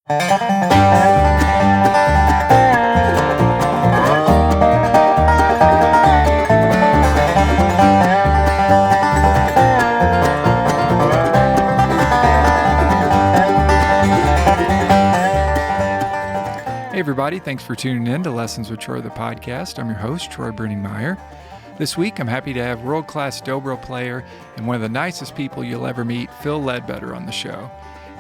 Hey everybody, thanks for tuning in to Lessons with Troy, the podcast. I'm your host, Troy Brenningmeyer. This week, I'm happy to have world-class Dobro player and one of the nicest people you'll ever meet, Phil Leadbetter, on the show.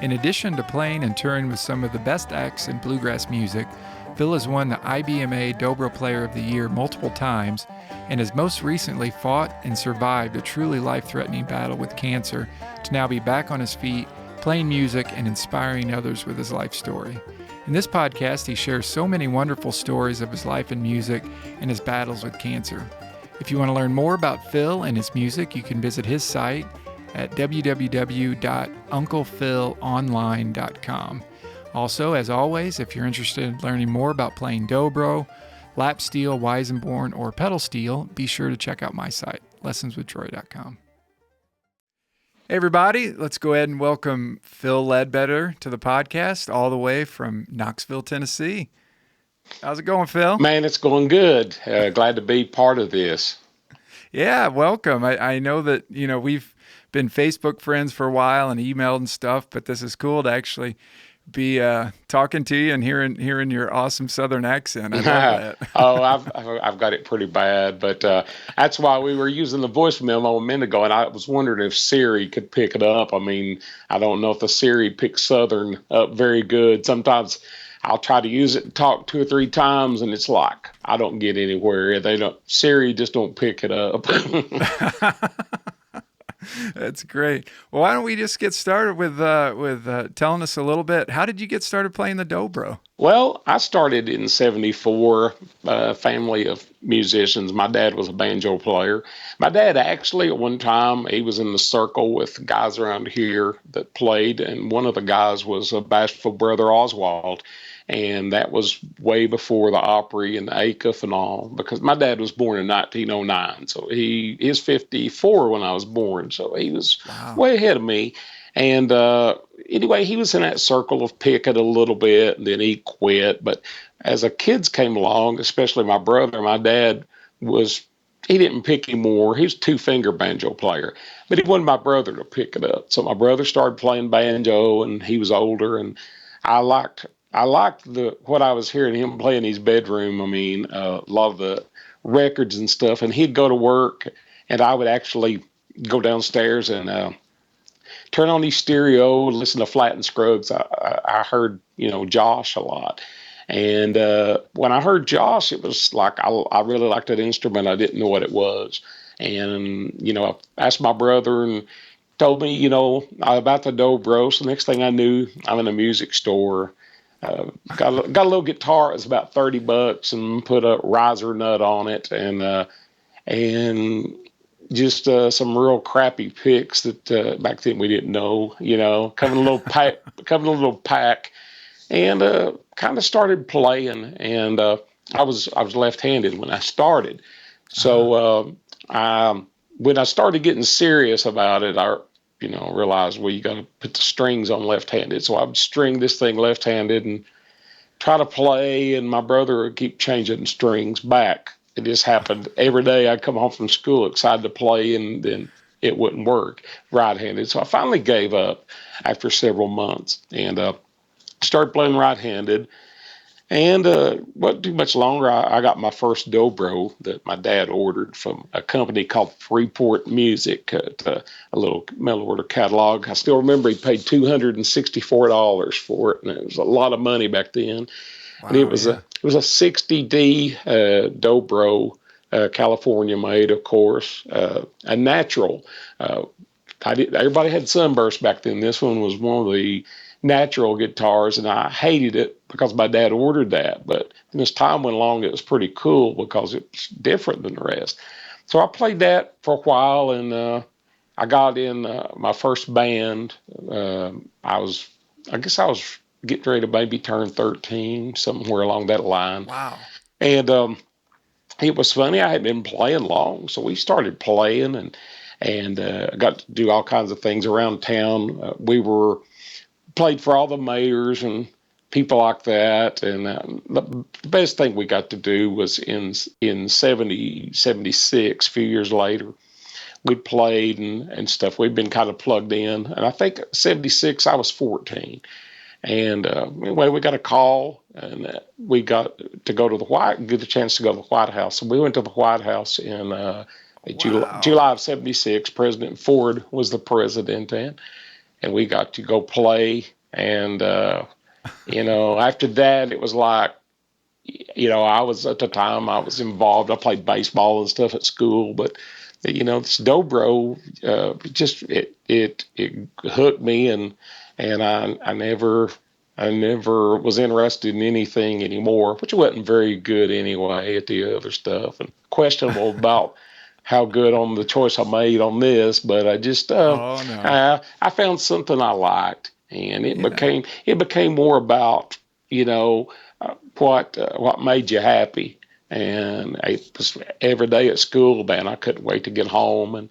In addition to playing and touring with some of the best acts in bluegrass music, Phil has won the IBMA Dobro Player of the Year multiple times and has most recently fought and survived a truly life-threatening battle with cancer to now be back on his feet, playing music and inspiring others with his life story. In this podcast, he shares so many wonderful stories of his life in music and his battles with cancer. If you want to learn more about Phil and his music, you can visit his site at www.unclephilonline.com. Also, as always, if you're interested in learning more about playing Dobro, lap steel, Weizenborn, or pedal steel, be sure to check out my site, lessonswithtroy.com. Hey everybody, let's go ahead and welcome Phil Leadbetter to the podcast, all the way from Knoxville, Tennessee. How's it going, Phil? Man, it's going good. Glad to be part of this. Yeah, welcome. I know that, we've been Facebook friends for a while and emailed and stuff, but this is cool to actually be talking to you and hearing your awesome Southern accent. I love that. Oh, I've got it pretty bad, but that's why we were using the voice memo a minute ago, and I was wondering if Siri could pick it up. I mean, I don't know if the Siri picks Southern up very good. Sometimes I'll try to use it and talk 2 or 3 times, and it's like I don't get anywhere. Siri just don't pick it up. That's great. Well, why don't we just get started with telling us a little bit. How did you get started playing the Dobro? Well, I started in '74, family of musicians. My dad was a banjo player. My dad actually, at one time, he was in the circle with guys around here that played, and one of the guys was a bashful brother Oswald. And that was way before the Opry and the ACUF and all, because my dad was born in 1909. So he is 54 when I was born. So he was way ahead of me. And anyway, he was in that circle of picking a little bit, and then he quit. But as the kids came along, especially my brother, my dad he didn't pick anymore. He was a 2-finger banjo player, but he wanted my brother to pick it up. So my brother started playing banjo, and he was older, and I liked what I was hearing him play in his bedroom. I mean, a lot of the records and stuff. And he'd go to work, and I would actually go downstairs and turn on his stereo, listen to Flatt and Scruggs. I heard, Josh a lot. And when I heard Josh, it was like I really liked that instrument. I didn't know what it was. And, I asked my brother and told me, about the Dobro. So the next thing I knew, I'm in a music store. Got a little guitar. It was about $30 and put a riser nut on it and just some real crappy picks that back then we didn't know, coming in a little pack, and kind of started playing. And I was left-handed when I started, so when I started getting serious about it, I realized, well, you got to put the strings on left-handed. So I would string this thing left-handed and try to play, and my brother would keep changing strings back. It just happened every day. I'd come home from school excited to play, and then it wouldn't work right-handed. So I finally gave up after several months and started playing right-handed. And wasn't too much longer, I got my first Dobro that my dad ordered from a company called Freeport Music, a little mail order catalog. I still remember he paid $264 for it, and it was a lot of money back then. Wow, and it was a 60D Dobro, California made, of course, a natural. Everybody had Sunburst back then. This one was one of the natural guitars, and I hated it because my dad ordered that. But as time went along, it was pretty cool because it's different than the rest. So I played that for a while, and I got in my first band. I guess I was getting ready to maybe turn 13, somewhere along that line. Wow. And it was funny. I hadn't been playing long, so we started playing and got to do all kinds of things around town. We played for all the mayors and people like that. And the best thing we got to do was in 76, a few years later, we played and stuff. We'd been kind of plugged in. And I think 76, I was 14. And anyway, we got a call, and we got to go to get a chance to go to the White House. So we went to the White House in July of 76. President Ford was the president then, and we got to go play. And, after that, it was like, I was at the time, I was involved. I played baseball and stuff at school, but, this Dobro, it hooked me, and I never was interested in anything anymore, which wasn't very good anyway at the other stuff, and questionable about how good on the choice I made on this. But I just, Oh no. I found something I liked, and it became more about, what made you happy. And it was every day at school, man, I couldn't wait to get home and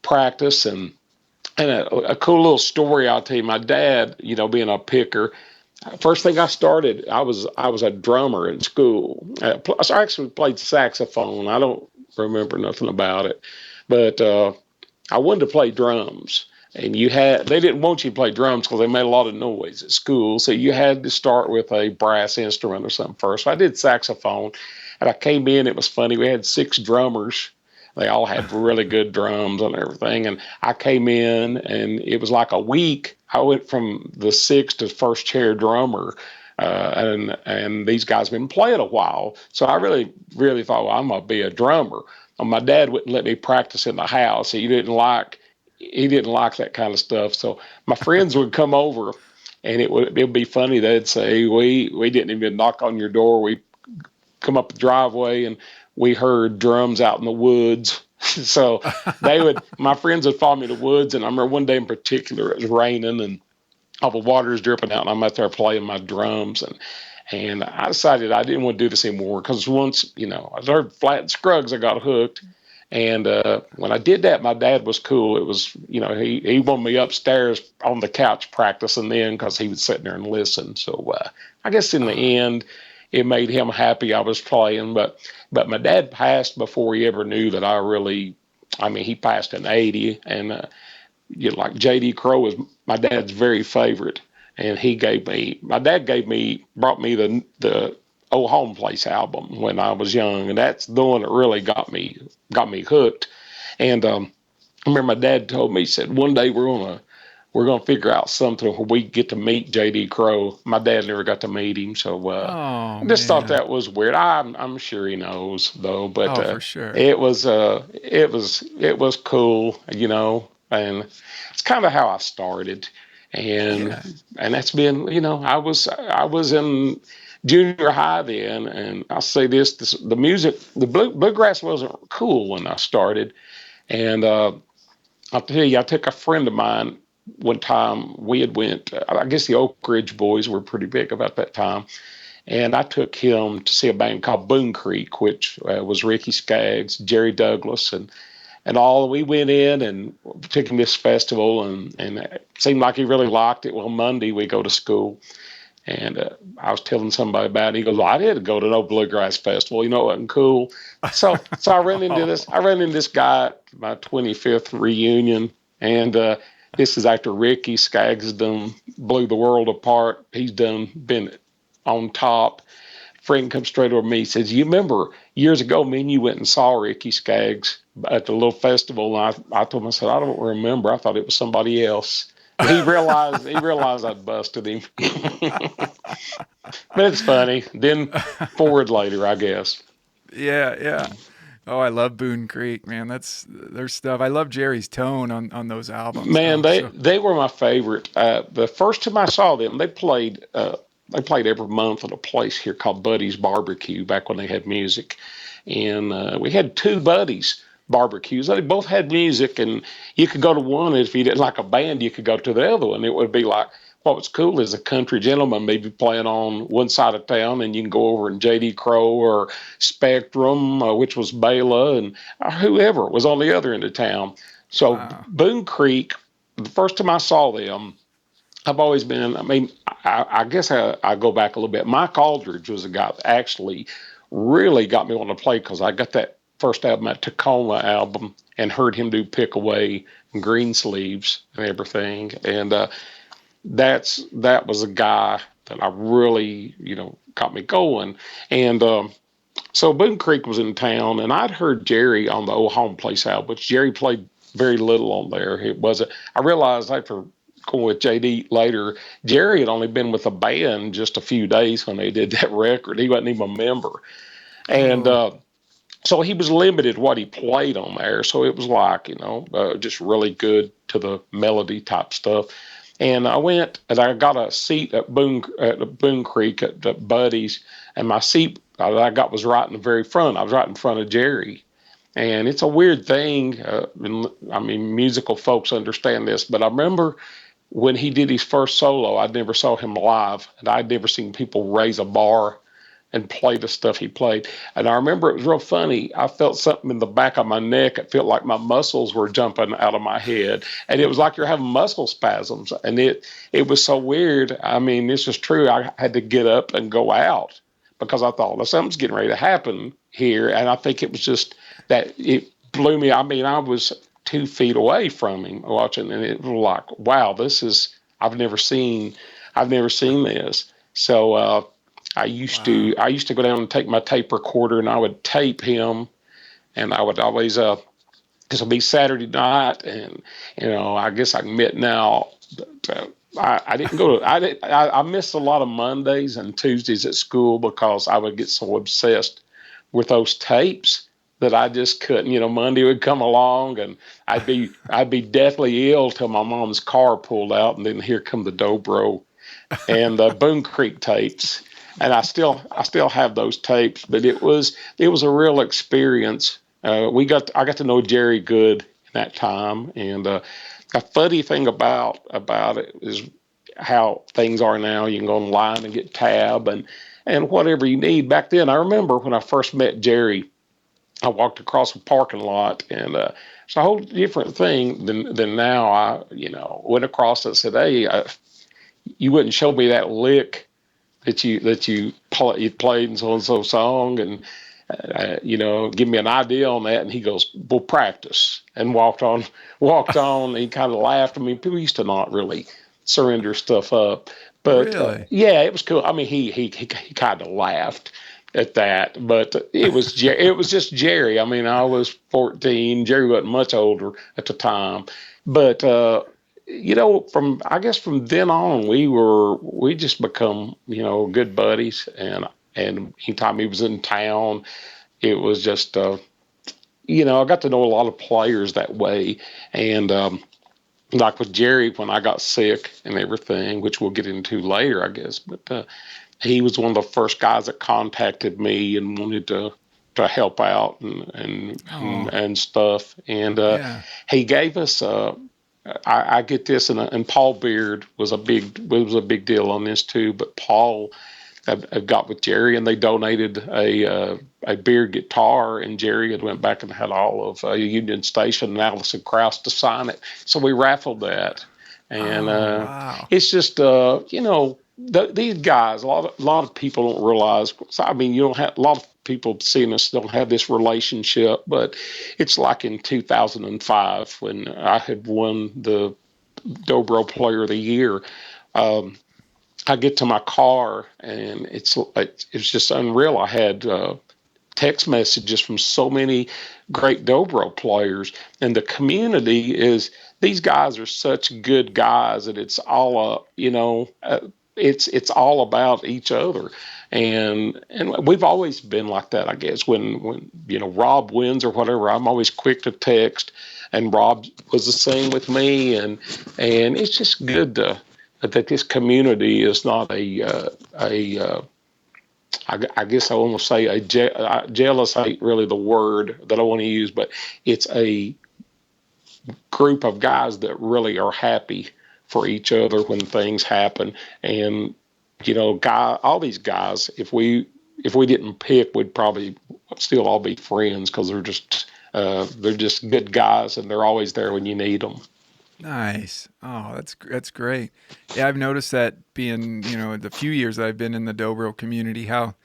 practice. And a cool little story I'll tell you. My dad, being a picker, first thing I started, I was a drummer in school. I actually played saxophone. I don't remember nothing about it, but I wanted to play drums. And they didn't want you to play drums because they made a lot of noise at school. So you had to start with a brass instrument or something first. So I did saxophone, and I came in. It was funny. We had 6 drummers. They all had really good drums and everything. And I came in, and it was like a week. I went from the 6th to first chair drummer. And these guys have been playing a while. So I really, really thought, well, I'm going to be a drummer. And my dad wouldn't let me practice in the house. He didn't like that kind of stuff. So my friends would come over, and it'd be funny. They'd say, we didn't even knock on your door. We come up the driveway, and we heard drums out in the woods. So my friends would follow me to the woods. And I remember one day in particular, it was raining, and all the water is dripping out, and I'm out there playing my drums. And I decided I didn't want to do this anymore, because once, I heard Flat and Scruggs, I got hooked. And when I did that, my dad was cool. It was, he wanted me upstairs on the couch practicing then, because he was sitting there and listen. So I guess in the end, it made him happy I was playing. But my dad passed before he ever knew that he passed in 80. And, like JD Crowe was my dad's very favorite. And my dad brought me the Old Home Place album when I was young, and that's the one that really got me hooked. And I remember my dad told me, he said, one day we're gonna figure out something where we get to meet JD Crowe. My dad never got to meet him, so I just thought that was weird. I'm sure he knows though, but for sure. it was cool, and it's kind of how I started. And that's been, I was in junior high then, and I'll say this the music, the bluegrass wasn't cool when I started. And I'll tell you, I took a friend of mine one time. We had I guess the Oak Ridge Boys were pretty big about that time, and I took him to see a band called Boone Creek, which was Ricky Skaggs, Jerry Douglas, and all. We went in and took him to this festival, and it seemed like he really liked it. Well, Monday we go to school, and I was telling somebody about it. He goes, well, I didn't go to no bluegrass festival. It wasn't cool. So I ran into this guy at my 25th reunion, and this is after Ricky Skaggs blew the world apart. He's been on top. Friend comes straight over me. He says, you remember years ago, me and you went and saw Ricky Skaggs at the little festival? And I told him, I said, I don't remember. I thought it was somebody else. He realized I'd busted him. But it's funny. Then forward later, I guess. Yeah. Oh, I love Boone Creek, man. That's their stuff. I love Jerry's tone on those albums. Man, they were my favorite. The first time I saw them, they played every month at a place here called Buddy's Barbecue back when they had music. And we had 2 Buddy's barbecues. They both had music, and you could go to one. If you didn't like a band, you could go to the other one. It would be like, what was cool is a country gentleman maybe playing on one side of town, and you can go over and JD Crowe or Spectrum, which was Bela, and whoever was on the other end of town. So Boone Creek, the first time I saw them, I've always been. I mean, I guess I go back a little bit. Mike Aldridge was a guy that actually really got me wanting to play because I got that first album, that Tacoma album, and heard him do Pick Away and Green Sleeves and everything. And that was a guy that I really, got me going. And so Boone Creek was in town, and I'd heard Jerry on the Old Home Place album, which Jerry played very little on there. It wasn't. I realized after going with JD later, Jerry had only been with the band just a few days when they did that record. He wasn't even a member, and Oh, so he was limited what he played on there. So it was like, just really good to the melody type stuff. And I went and I got a seat at Boone Creek at Buddy's, and my seat that I got was right in the very front. I was right in front of Jerry. And it's a weird thing. I mean, musical folks understand this, but I remember when he did his first solo, I never saw him live, and I'd never seen people raise a bar and play the stuff he played. And I remember it was real funny. I felt something in the back of my neck. It felt like my muscles were jumping out of my head. And it was like you're having muscle spasms. And it was so weird. I mean, this is true. I had to get up and go out because I thought, well, something's getting ready to happen here. And I think it was just that it blew me. I mean, I was 2 feet away from him watching, and it was like, wow, I've never seen this. So, wow. I used to go down and take my tape recorder and I would tape him, and I would always this will be Saturday night, and I guess I can admit now that I didn't go to I missed a lot of Mondays and Tuesdays at school because I would get so obsessed with those tapes that I just couldn't. Monday would come along and I'd be deathly ill till my mom's car pulled out, and then here come the Dobro and the Boone Creek tapes. And I still have those tapes, but it was a real experience. I got to know Jerry good in that time, and a funny thing about it is how things are now. You can go online and get tab and whatever you need. Back then, I remember when I first met Jerry, I walked across a parking lot, and it's a whole different thing than now. I went across and said, "Hey, you wouldn't show me that lick you played and so song, and give me an idea on that." And he goes, "We'll practice," and walked on. And he kind of laughed. I mean, people used to not really surrender stuff up, but Really? yeah, it was cool. I mean, he kind of laughed at that, but it was just Jerry. I mean, I was 14. Jerry wasn't much older at the time, but from I guess from then on we just become good buddies, and anytime he was in town, it was just I got to know a lot of players that way, and like with Jerry when I got sick and everything, which we'll get into later, I guess, but he was one of the first guys that contacted me and wanted to help out Oh, and stuff, and yeah. he gave us. I get this, and Paul Beard was a big deal on this too. But Paul had got with Jerry, and they donated a Beard guitar, and Jerry had went back and had all of Union Station and Allison Krauss to sign it. So we raffled that, and Oh, wow. it's just these guys. A lot of people don't realize. I mean, you don't have a lot of people seeing us don't have this relationship, but it's like in 2005 when I had won the Dobro Player of the Year. Um, I get to my car and it's just unreal. I had text messages from so many great Dobro players, and the community is these guys are such good guys that it's all it's all about each other, and we've always been like that. I guess when Rob wins or whatever, I'm always quick to text, and Rob was the same with me, and it's just good that this community is not I guess I want to say jealous ain't really the word that I want to use, but it's a group of guys that really are happy for each other when things happen. And all these guys, if we didn't pick, we'd probably still all be friends because they're just good guys and they're always there when you need them. Nice. Oh, that's great. Yeah, I've noticed that being, the few years that I've been in the Dobro community, how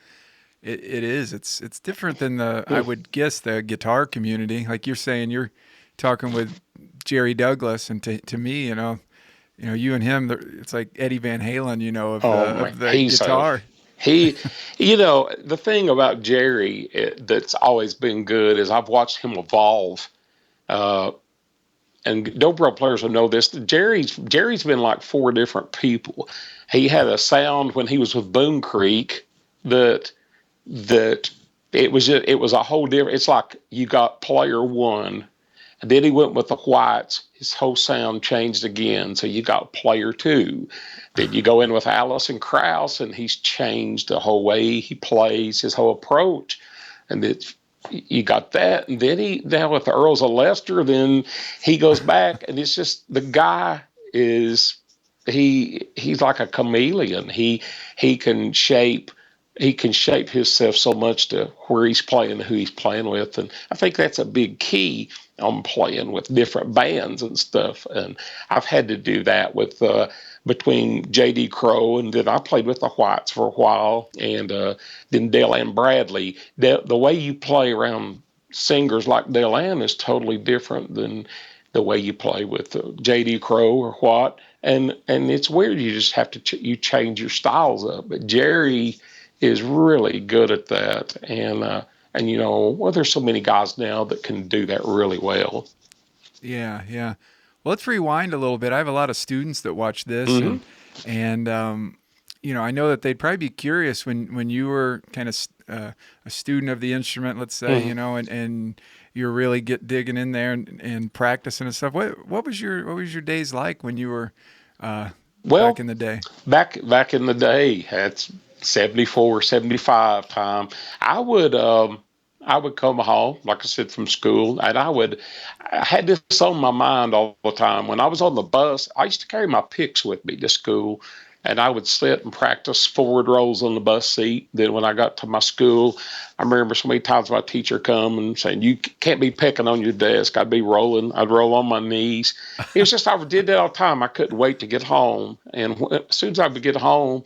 it is. It's different than I Hmm. would guess, the guitar community. Like you're saying, you're talking with Jerry Douglas, and to me, you and him, it's like Eddie Van Halen, of the Oh man, of the guitar. he, the thing about Jerry that's always been good is I've watched him evolve. Uh, and dobro players will know this. Jerry's been like four different people. He had a sound when he was with Boone Creek that that it was a whole different. It's like you got player one, and then he went with the Whites. His whole sound changed again. So you got player two. Then you go in with Allison Krauss, and he's changed the whole way he plays, his whole approach. And it's you got that, and then he now with the Earls of Leicester, then he goes back, and it's just the guy is he's like a chameleon. He can shape he can shape himself so much to where he's playing, who he's playing with, and I think that's a big key on playing with different bands and stuff. And I've had to do that with between JD Crowe, and then I played with the Whites for a while, and then Dale Ann Bradley. The way you play around singers like Dale Ann is totally different than the way you play with JD Crowe or what. And it's weird. You just have to you change your styles up. But Jerry is really good at that, and well, there's so many guys now that can do that really well. Yeah, yeah. Well, let's rewind a little bit. I have a lot of students that watch this, Hmm. and I know that they'd probably be curious when you were kind of a student of the instrument, let's say, Hmm. and you're really digging in there and practicing and stuff. What was your days like when you were uh, back Well, in the day? back in the day, that's 74, 75 time. I would um I would come home, like I said, from school, and I had this on my mind all the time. When I was on the bus, I used to carry my picks with me to school, and I would sit and practice forward rolls on the bus seat. Then when I got to my school, I remember so many times my teacher come and saying, "You can't be picking on your desk." I'd be rolling. I'd roll on my knees. It was just I did that all the time. I couldn't wait to get home, and as soon as I would get home,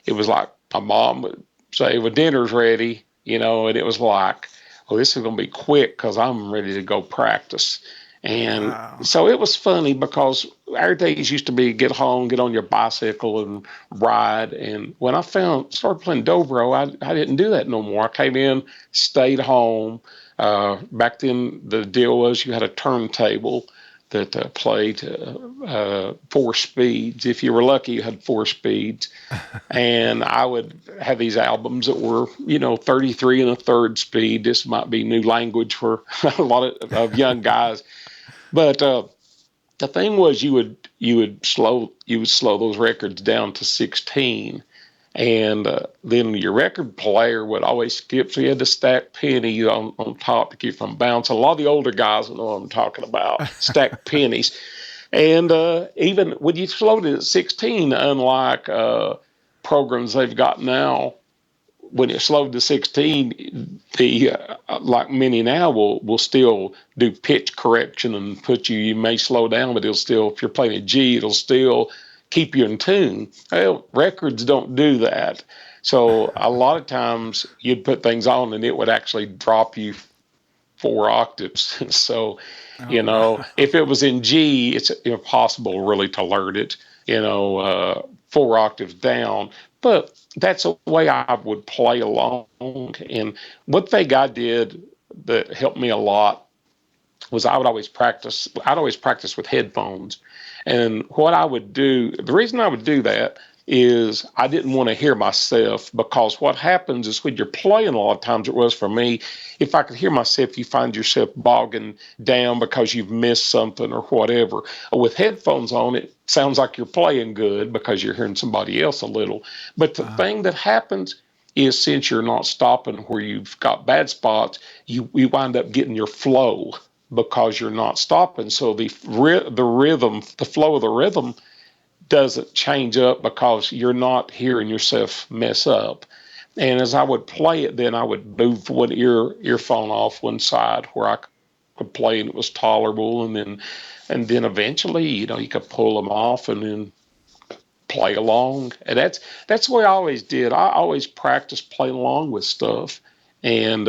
it was like my mom would say, "Well, dinner's ready," and it was like, "Well, this is going to be quick because I'm ready to go practice." And Wow. so it was funny because our days used to be get home, get on your bicycle and ride. And when I started playing dobro, I didn't do that no more. I came in, stayed home. Back then, the deal was you had a turntable that played four speeds. If you were lucky, you had four speeds, and I would have these albums that were, 33 and a third speed. This might be new language for a lot of young guys, but the thing was, you would slow those records down to 16, and then your record player would always skip, so you had to stack pennies on top to keep from bouncing. A lot of the older guys know what I'm talking about. Stack pennies, and even when you slowed it at 16, unlike programs they've got now, when it slowed to 16, the like many now will still do pitch correction and put you may slow down, but it'll still, if you're playing a G, it'll still keep you in tune. Well, records don't do that. So a lot of times you'd put things on and it would actually drop you four octaves. So, Oh wow. if it was in G, it's impossible really to learn it, four octaves down. But that's a way I would play along. And one thing I did that helped me a lot was I'd always practice with headphones. And what I would do, the reason I would do that is I didn't want to hear myself, because what happens is when you're playing, a lot of times it was for me, if I could hear myself, you find yourself bogging down because you've missed something or whatever. With headphones on, it sounds like you're playing good because you're hearing somebody else a little. But the Uh, thing that happens is, since you're not stopping where you've got bad spots, you wind up getting your flow because you're not stopping. So the rhythm, the flow of the rhythm doesn't change up because you're not hearing yourself mess up. And as I would play it, then I would move one earphone off one side where I could play and it was tolerable, and then eventually, you could pull them off and then play along. And that's what I always did. I always practiced playing along with stuff and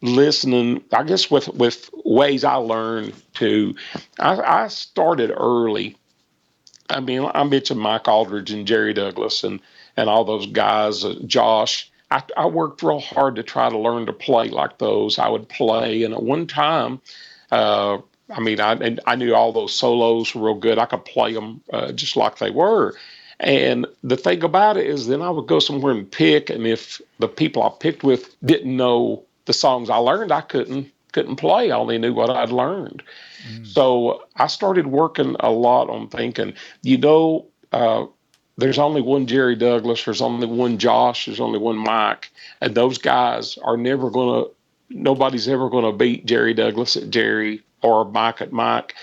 listening. I guess with ways I learned to. I started early. I mean, I mentioned Mike Aldridge and Jerry Douglas and all those guys, Josh. I worked real hard to try to learn to play like those. I would play, and at one time, uh, I mean, I knew all those solos were real good. I could play them just like they were. And the thing about it is, then I would go somewhere and pick, and if the people I picked with didn't know the songs I learned, I couldn't play. I only knew what I'd learned. So I started working a lot on thinking, you know, uh, there's only one Jerry Douglas, there's only one Josh, there's only one Mike, and those guys are never going to, nobody's ever going to beat Jerry Douglas at Jerry or Mike at Mike.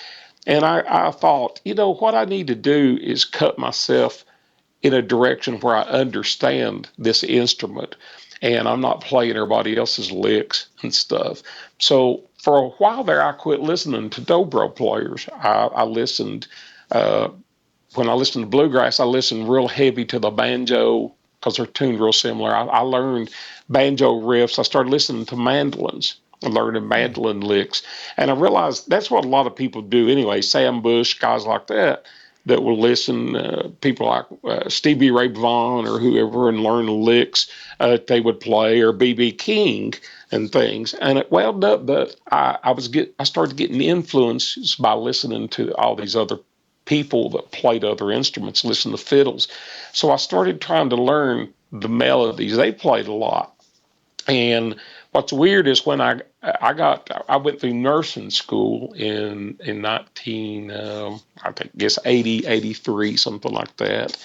And I thought, what I need to do is cut myself in a direction where I understand this instrument and I'm not playing everybody else's licks and stuff. So for a while there, I quit listening to dobro players. I listened, uh, when I listened to bluegrass, I listened real heavy to the banjo because they're tuned real similar. I learned banjo riffs. I started listening to mandolins and learning mandolin licks. And I realized that's what a lot of people do anyway. Sam Bush, guys like that will listen, people like Stevie Ray Vaughan or whoever, and learn the licks they would play, or B.B. King and things. And it wound up that I started getting influences by listening to all these other people that played other instruments, listen to fiddles. So I started trying to learn the melodies. They played a lot. And what's weird is when I went through nursing school in 19 I think guess 80 83 something like that.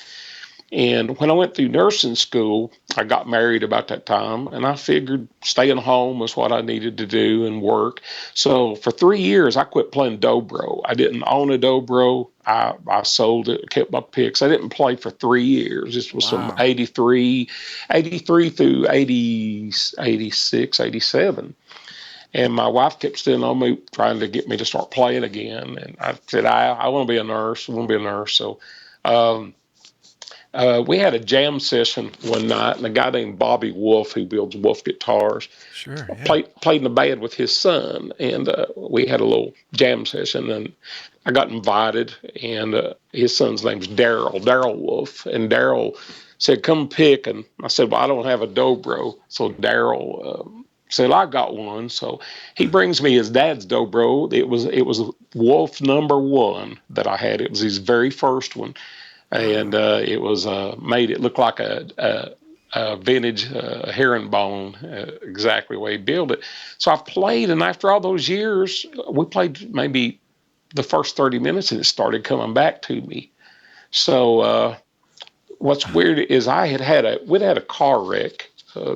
And when I went through nursing school, I got married about that time, and I figured staying home was what I needed to do and work. So for 3 years, I quit playing dobro. I didn't own a dobro. I sold it, kept my picks. I didn't play for 3 years. This was from Wow. 83 through 80, 86, 87. And my wife kept sitting on me, trying to get me to start playing again. And I said, I want to be a nurse. I want to be a nurse. So, um, we had a jam session one night, and a guy named Bobby Wolf, who builds Wolf guitars, Sure. Yeah. played in the band with his son, and we had a little jam session. And I got invited, and his son's name's Daryl Wolf, and Daryl said, "Come pick." And I said, "Well, I don't have a dobro." So Daryl said, "I got one." So he brings me his dad's dobro. It was Wolf number one that I had. It was his very first one, and it was made it look like a vintage herringbone, exactly the way he built it. So I played, and after all those years, we played maybe the first 30 minutes, and it started coming back to me. So what's weird is we'd had a car wreck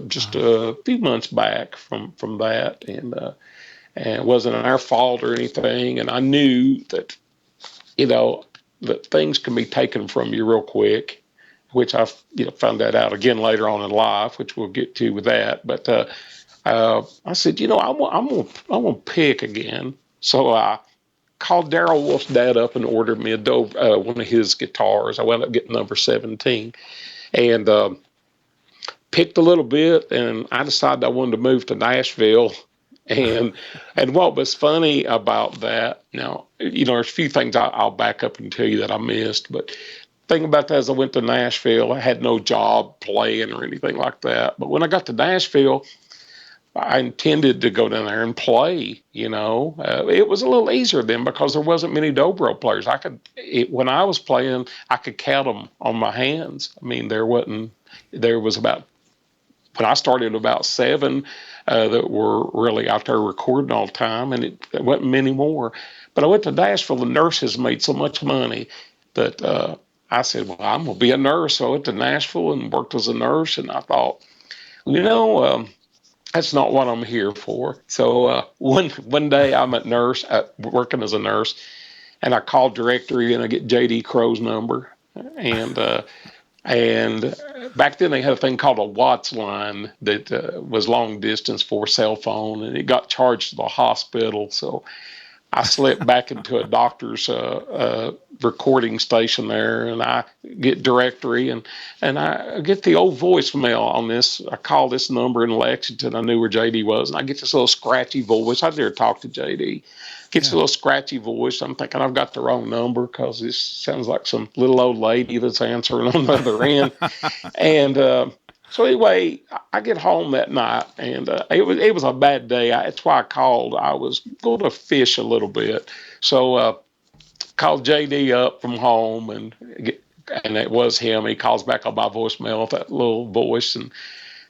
just a few months back from that, and it wasn't our fault or anything. And I knew that you know that things can be taken from you real quick, which I found that out again later on in life, which we'll get to with that. But I said, I'm gonna pick again. So I called Daryl Wolf's dad up and ordered me one of his guitars. I wound up getting number 17, and picked a little bit, and I decided I wanted to move to Nashville. And what was funny about that, now, there's a few things I'll back up and tell you that I missed, but thing about that is I went to Nashville. I had no job playing or anything like that. But when I got to Nashville, I intended to go down there and play. It was a little easier then because there wasn't many dobro players. When I was playing, I could count them on my hands. I mean, there was about, when I started, about seven that were really out there recording all the time, and it wasn't many more. But I went to Nashville. The nurses made so much money that I said, well, I'm going to be a nurse. So I went to Nashville and worked as a nurse, and I thought, that's not what I'm here for. So one day I'm working as a nurse, and I called directory, and I get JD Crowe's number, and And back then they had a thing called a Watts line that was long distance for cell phone, and it got charged to the hospital. So I slipped back into a doctor's recording station there, and I get directory, and I get the old voicemail on this. I call this number in Lexington. I knew where JD was, and I get this little scratchy voice. I dare talk to JD. Gets a little scratchy voice. I'm thinking I've got the wrong number because this sounds like some little old lady that's answering on the other end. And so anyway, I get home that night, and it was a bad day. That's why I called. I was going to fish a little bit, so called JD up from home, and it was him. He calls back on my voicemail with that little voice, and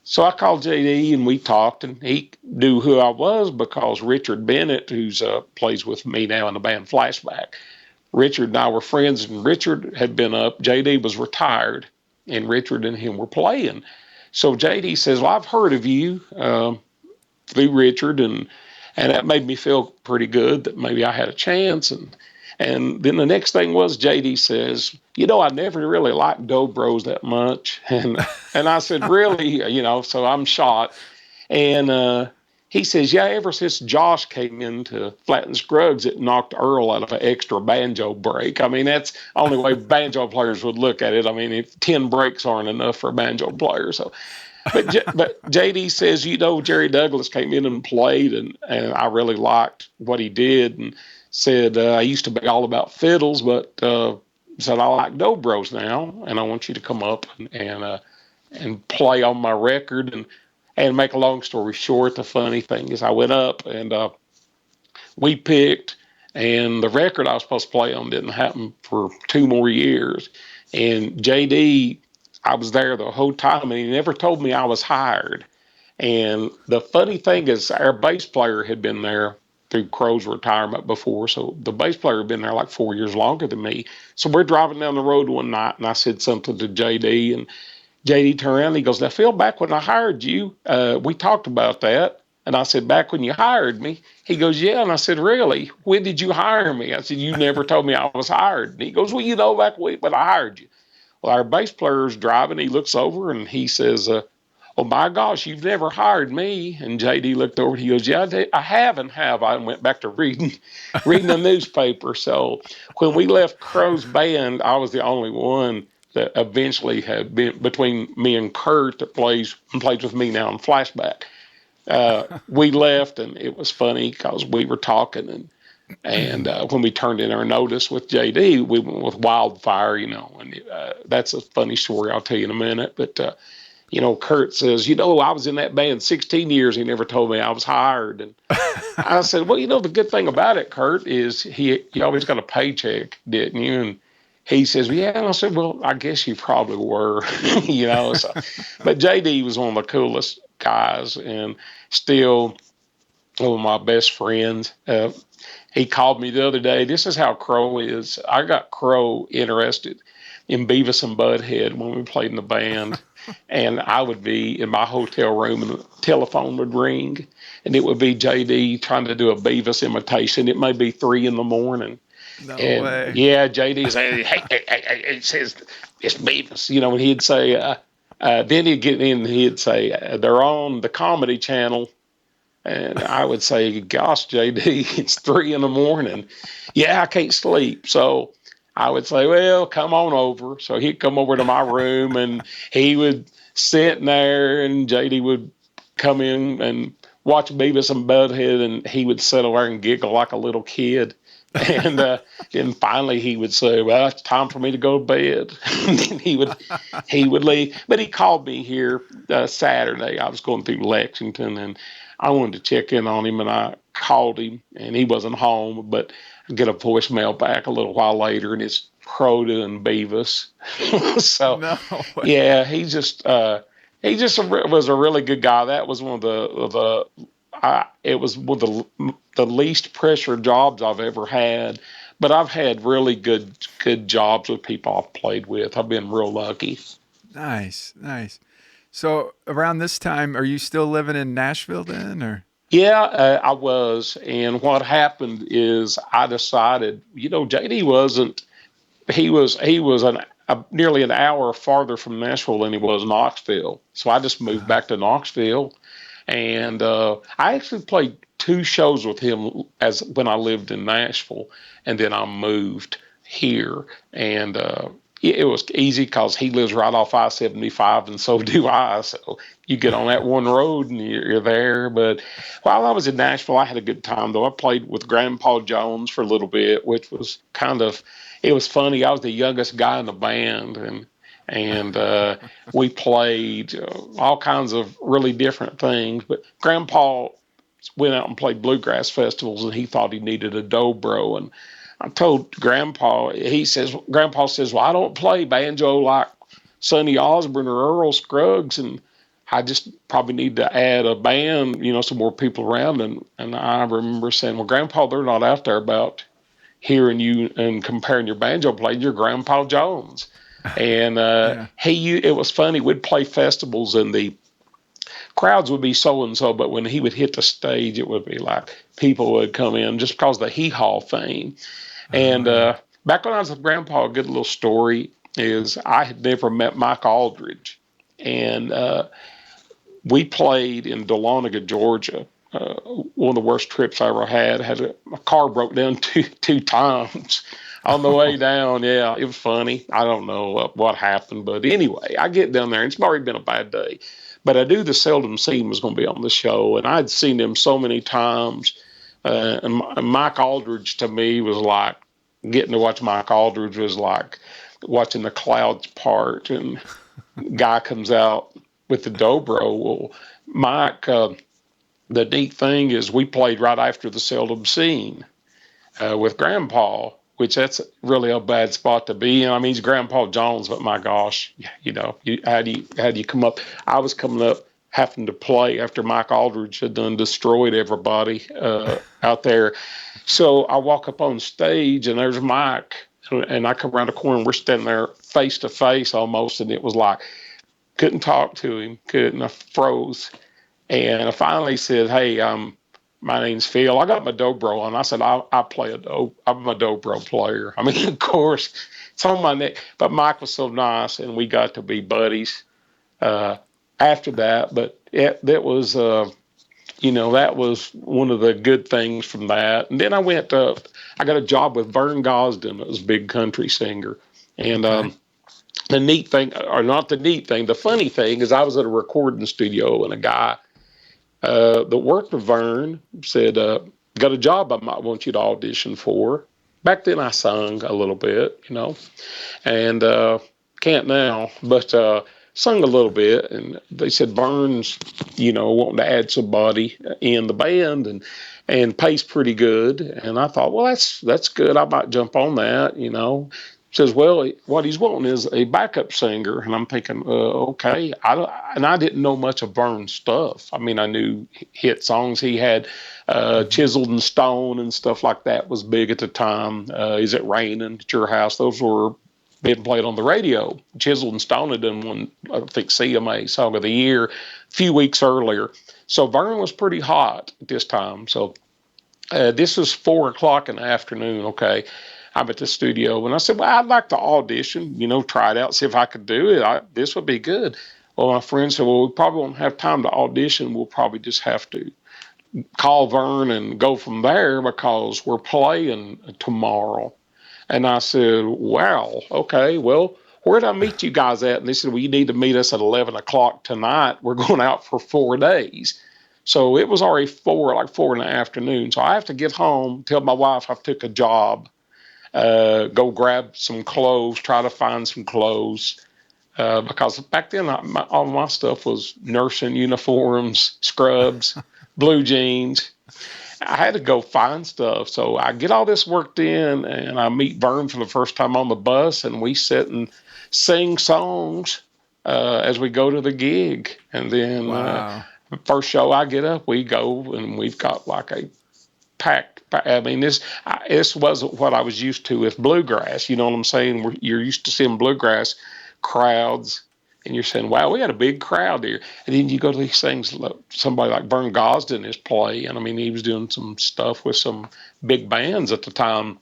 so I called JD, and we talked, and he knew who I was because Richard Bennett, who's plays with me now in the band Flashback. Richard and I were friends, and Richard had been up. JD was retired, and Richard and him were playing. So JD says, "Well, I've heard of you through Richard," and that made me feel pretty good that maybe I had a chance. And then the next thing was JD says, "I never really liked Dobros that much," and I said, "Really?" So I'm shot, and he says, "Yeah, ever since Josh came into Flatten Scruggs, it knocked Earl out of an extra banjo break." I mean, that's the only way banjo players would look at it. I mean, if 10 breaks aren't enough for a banjo player. So, but JD says, Jerry Douglas came in and played, and I really liked what he did, and said, "I used to be all about fiddles, but said I like Dobros now, and I want you to come up and play on my record." And make a long story short, the funny thing is I went up and we picked, and the record I was supposed to play on didn't happen for 2 more years. And JD, I was there the whole time, and he never told me I was hired. And the funny thing is our bass player had been there through Crowe's retirement before. So the bass player had been there like 4 years longer than me. So we're driving down the road one night, and I said something to JD, and JD turned around and he goes, "Now, Phil, back when I hired you, we talked about that." And I said, "Back when you hired me?" He goes, "Yeah." And I said, "Really? When did you hire me?" I said, "You never told me I was hired." And he goes, "Well, back when I hired you." Well, our bass player's driving. He looks over and he says, "Oh, my gosh, you've never hired me." And JD looked over and he goes, "Yeah, I haven't, have I?" And went back to reading the newspaper. So when we left Crowe's band, I was the only one that eventually had been between me and Kurt that plays with me now in Flashback. We left, and it was funny because we were talking, and when we turned in our notice with JD, we went with Wildfire, and that's a funny story I'll tell you in a minute. But Kurt says, "I was in that band 16 years. He never told me I was hired." And I said, "Well, the good thing about it, Kurt, is he always got a paycheck, didn't you?" And he says, "Yeah." And I said, "Well, I guess you probably were," So, but JD was one of the coolest guys, and still one of my best friends. He called me the other day. This is how Crowe is. I got Crowe interested in Beavis and Butthead when we played in the band. And I would be in my hotel room, and the telephone would ring, and it would be JD trying to do a Beavis imitation. It may be 3 a.m. No And way. yeah, JD say, hey, he says, "It's Beavis," and he'd say, then he'd get in and he'd say, "They're on the Comedy Channel." And I would say, "Gosh, JD, it's 3 a.m. "Yeah, I can't sleep." So I would say, "Well, come on over." So he'd come over to my room, and he would sit in there, and JD would come in and watch Beavis and Butthead, and he would sit over and giggle like a little kid. And then finally he would say, "Well, it's time for me to go to bed." And then he would leave. But he called me here Saturday. I was going through Lexington, and I wanted to check in on him, and I called him, and he wasn't home. But I get a voicemail back a little while later, and it's Crota and Beavis. So No way. yeah, was a really good guy. That was one of it was one of the least pressure jobs I've ever had, but I've had really good jobs with people I've played with. I've been real lucky. Nice. So around this time, are you still living in Nashville then, or? Yeah, I was. And what happened is I decided, JD wasn't. He was nearly an hour farther from Nashville than he was Knoxville. So I just moved back to Knoxville, and I actually played 2 shows with him as when I lived in Nashville, and then I moved here, and it was easy because he lives right off I-75, and so do I. So you get on that one road and you're there. But while I was in Nashville, I had a good time, though. I played with Grandpa Jones for a little bit, which was it was funny. I was the youngest guy in the band, and we played all kinds of really different things. But Grandpa went out and played bluegrass festivals, and he thought he needed a dobro. And I told Grandpa says, well, I don't play banjo like Sonny Osborne or Earl Scruggs, and I just probably need to add a band, some more people around. And I remember saying, well, Grandpa, they're not out there about hearing you and comparing your banjo playing. You're Grandpa Jones. And Yeah. it was funny. We'd play festivals, and the crowds would be so and so, but when he would hit the stage, it would be like people would come in just because of the hee haw thing. And Yeah. back when I was with Grandpa, a good little story is I had never met Mike Aldridge, and we played in Dahlonega, Georgia. One of the worst trips I ever had. My car broke down two times on the way down. Yeah, it was funny. I don't know what happened, but anyway, I get down there, and it's already been a bad day. But I knew the Seldom Seen was going to be on the show, and I'd seen him so many times. And Mike Aldridge to me was like getting to watch Mike Aldridge was like watching the clouds part, and guy comes out with the dobro. Well, Mike, the neat thing is we played right after the Seldom Seen with Grandpa, which that's really a bad spot to be in. I mean, he's Grandpa Jones, but my gosh, how do you come up? I was coming up having to play after Mike Aldridge had done destroyed everybody out there. So I walk up on stage, and there's Mike, and I come around the corner, and we're standing there face to face almost, and it was like couldn't talk to him, couldn't. I froze, and I finally said, "Hey, my name's Phil. I got my dobro on." I said, I play I'm a dobro player. I mean, of course, it's on my neck. But Mike was so nice, and we got to be buddies after that. But that was one of the good things from that. And then I got a job with Vern Gosden, that was a big country singer. And Okay. the neat thing, or not the neat thing, the funny thing is I was at a recording studio, and a guy that worked with Vern said, got a job I might want you to audition for. Back then I sung a little bit, and can't now, but sung a little bit. And they said Vern's, wanting to add somebody in the band and pays pretty good. And I thought, well, that's good. I might jump on that, Says, well, what he's wanting is a backup singer. And I'm thinking, okay. I didn't know much of Vern's stuff. I mean, I knew hit songs he had. Chiseled and Stone and stuff like that was big at the time. Is It Raining at Your House? Those were being played on the radio. Chiseled and Stone had done one, I think, CMA Song of the Year a few weeks earlier. So Vern was pretty hot at this time. So this was 4 o'clock in the afternoon. Okay. I'm at the studio, and I said, well, I'd like to audition, try it out, see if I could do it. This would be good. Well, my friend said, well, we probably won't have time to audition. We'll probably just have to call Vern and go from there because we're playing tomorrow. And I said, wow, okay, well, where did I meet you guys at? And they said, well, you need to meet us at 11 o'clock tonight. We're going out for 4 days. So it was already like 4 in the afternoon. So I have to get home, tell my wife I took a job, go grab some clothes, try to find some clothes. Because back then, all my stuff was nursing uniforms, scrubs, blue jeans. I had to go find stuff. So I get all this worked in, and I meet Vern for the first time on the bus, and we sit and sing songs as we go to the gig. And then Wow. the first show I get up, we go, and we've got like a packed. I mean, this wasn't what I was used to with bluegrass. You know what I'm saying? You're used to seeing bluegrass crowds, and you're saying, wow, we had a big crowd here. And then you go to these things, somebody like Vern Gosden is playing. I mean, he was doing some stuff with some big bands at the time.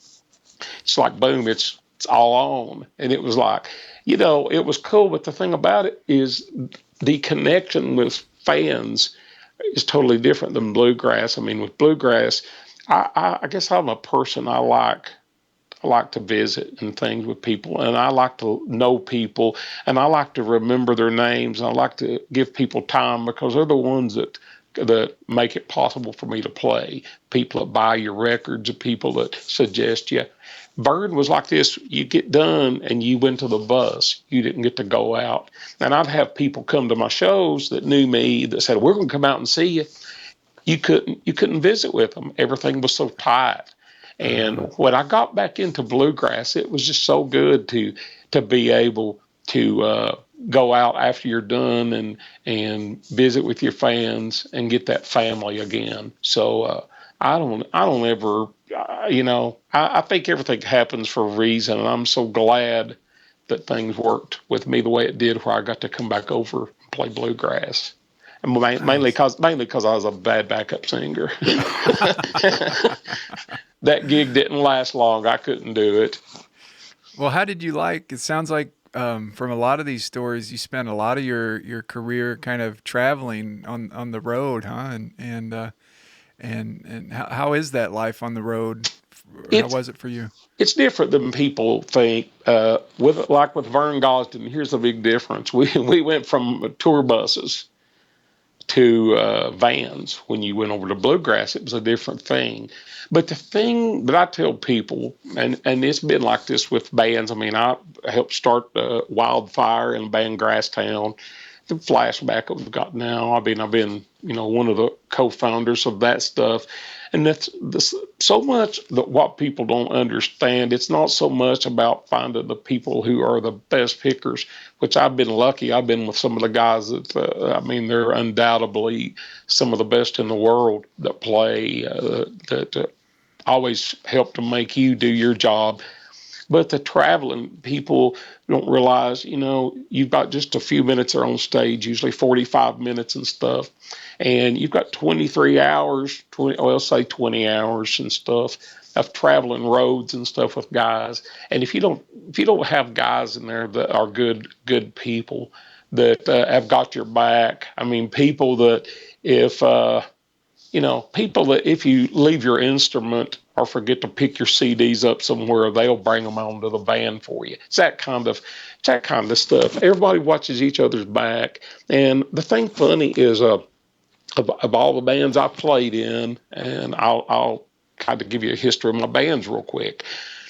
It's like, boom, it's it's all on. And it was like, it was cool. But the thing about it is the connection with fans is totally different than bluegrass. I mean, with bluegrass, I guess I'm a person. I like to visit and things with people, and I like to know people, and I like to remember their names. And I like to give people time because they're the ones that make it possible for me to play. People that buy your records, the people that suggest you. Bird was like this. You get done and you went to the bus. You didn't get to go out. And I'd have people come to my shows that knew me that said, "We're going to come out and see you." You couldn't visit with them. Everything was so tight. And when I got back into bluegrass, it was just so good to be able to go out after you're done and visit with your fans and get that family again. So I don't ever I think everything happens for a reason, and I'm so glad that things worked with me the way it did, where I got to come back over and play bluegrass. And mainly Nice. because I was a bad backup singer. That gig didn't last long. I couldn't do it. Well, how did you like? It sounds like from a lot of these stories, you spent a lot of your career kind of traveling on the road, huh? And how is that life on the road? How It's was it for you? it's different than people think. With Vern Gosden, here's the big difference. We went from tour buses to vans. When you went over to bluegrass, it was a different thing. But the thing that I tell people, and it's been like this with bands. I mean, I helped start Wildfire and band Grasstown. The flashback I've got now. I mean, I've been one of the co-founders of that stuff, and that's so much that what people don't understand. It's not so much about finding the people who are the best pickers, which I've been lucky. I've been with some of the guys that I mean, they're undoubtedly some of the best in the world that play that always help to make you do your job. But the traveling people don't realize, you've got just a few minutes there on stage, usually 45 minutes and stuff. And you've got 23 hours, say 20 hours and stuff of traveling roads and stuff with guys. And if you don't have guys in there that are good people that have got your back, I mean, people that if people that if you leave your instrument or forget to pick your CDs up somewhere, they'll bring them onto the van for you. It's that kind of stuff. Everybody watches each other's back. And the thing funny is, of all the bands I played in, and I'll kind of give you a history of my bands real quick.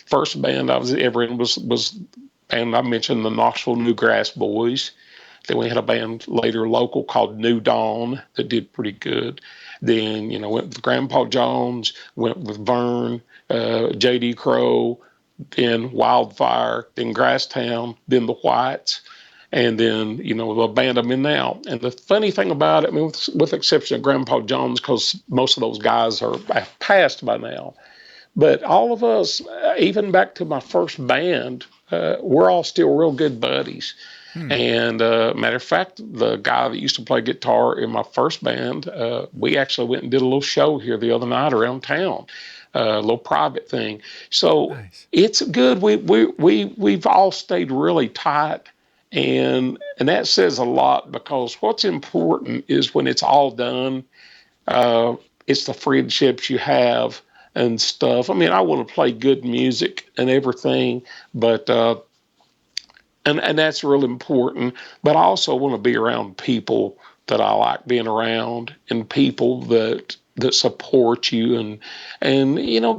First band I was ever in was and I mentioned the Nashville Newgrass Boys. Then we had a band later local called New Dawn that did pretty good. Then, went with Grandpa Jones, went with Vern, JD Crowe, then Wildfire, then Grasstown, then the Whites, and then, the band I'm in now. And the funny thing about it, I mean, with the exception of Grandpa Jones, because most of those guys have passed by now, but all of us, even back to my first band, we're all still real good buddies. And matter of fact, the guy that used to play guitar in my first band, we actually went and did a little show here the other night around town, a little private thing. So Nice. it's good. We've all stayed really tight, and that says a lot, because what's important is when it's all done, it's the friendships you have and stuff. I mean, I want to play good music and everything, but and that's really important. But I also want to be around people that I like being around, and people that support you, and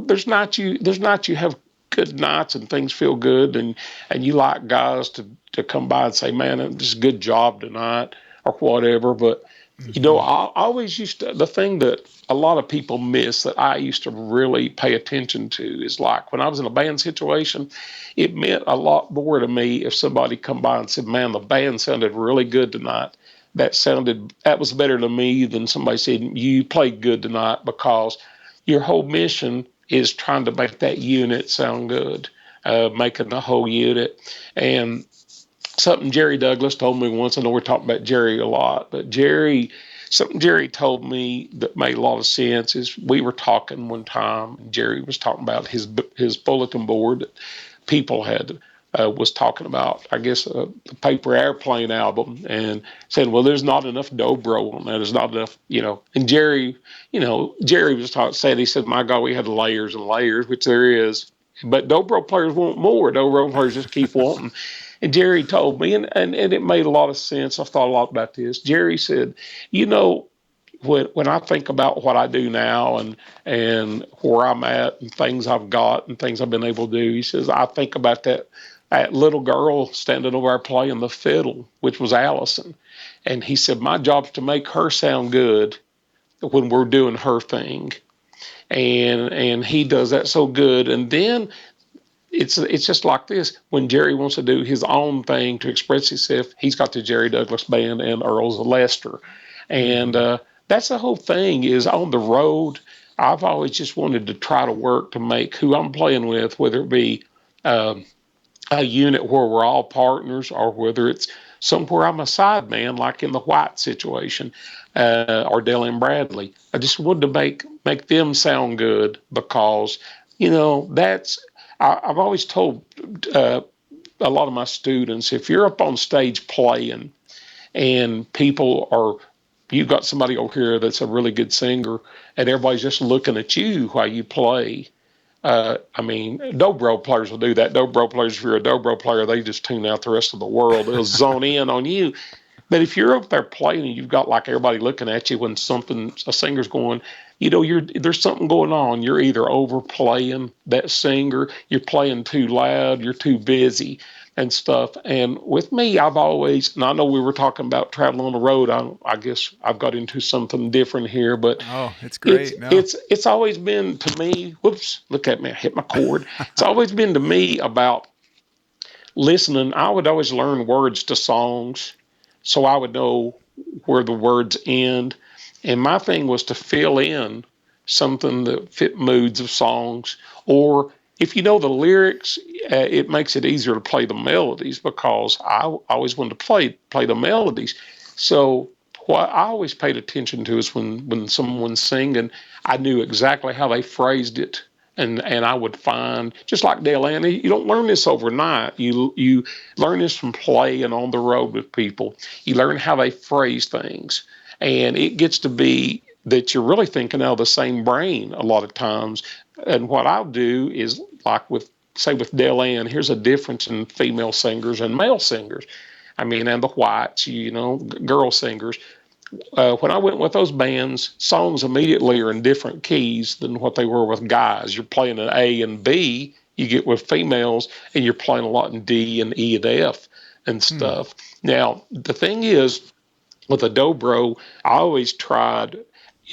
there's not you have good nights and things feel good, and you like guys to come by and say, "Man, this is a good job tonight," or whatever. But I always used to, the thing that a lot of people miss that I used to really pay attention to is, like, when I was in a band situation, it meant a lot more to me if somebody come by and said, "Man, the band sounded really good tonight." That was better to me than somebody said, "You played good tonight," because your whole mission is trying to make that unit sound good, making the whole unit. And something Jerry Douglas told me once. I know we're talking about Jerry a lot, but something Jerry told me that made a lot of sense is, we were talking one time, and Jerry was talking about his bulletin board people had was talking about, I guess, the Paper Airplane album, and said, well, there's not enough Dobro on that. There's not enough, And Jerry was said, he said, my God, we had layers and layers, which there is. But Dobro players want more. Dobro players just keep wanting. And Jerry told me, and it made a lot of sense. I thought a lot about this. Jerry said, when I think about what I do now and where I'm at and things I've got and things I've been able to do, he says, I think about that little girl standing over there playing the fiddle, which was Allison. And he said, my job's to make her sound good when we're doing her thing. And he does that so good. And then it's just like this. When Jerry wants to do his own thing to express himself, he's got the Jerry Douglas Band and Earls of Leicester. And that's the whole thing is on the road. I've always just wanted to try to work to make who I'm playing with, whether it be a unit where we're all partners or whether it's somewhere I'm a side man, like in the White situation, or Dale and Bradley. I just wanted to make them sound good because, I've always told a lot of my students, if you're up on stage playing and you've got somebody over here that's a really good singer and everybody's just looking at you while you play. Dobro players will do that. Dobro players, if you're a Dobro player, they just tune out the rest of the world. They'll zone in on you. But if you're up there playing and you've got like everybody looking at you when a singer's going, there's something going on. You're either overplaying that singer, you're playing too loud, you're too busy and stuff. And with me, I've always, and I know we were talking about traveling on the road. I guess I've got into something different here, but it's great. It's always been to me. Whoops! Look at me! I hit my cord. It's always been to me about listening. I would always learn words to songs, so I would know where the words end. And my thing was to fill in something that fit moods of songs, or if you know the lyrics, it makes it easier to play the melodies because I always wanted to play the melodies. So what I always paid attention to is when someone's singing, I knew exactly how they phrased it. And I would find, just like Dale Annie, you don't learn this overnight. You learn this from playing on the road with people. You learn how they phrase things. And it gets to be that you're really thinking out of the same brain a lot of times. And what I'll do is, like with Dale Ann, here's a difference in female singers and male singers. And the Whites, girl singers. When I went with those bands, songs immediately are in different keys than what they were with guys. You're playing an A and B, you get with females, and you're playing a lot in D and E and F and stuff. Now, the thing is, with a dobro, I always tried,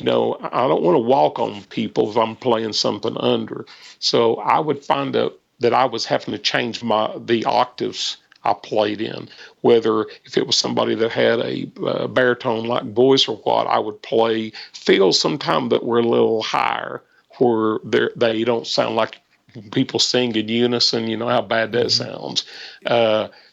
I don't want to walk on people if I'm playing something under. So I would find out that I was having to change the octaves I played in, whether if it was somebody that had a baritone-like voice or what, I would play fills sometime that were a little higher where they don't sound like people sing in unison. You know how bad that sounds.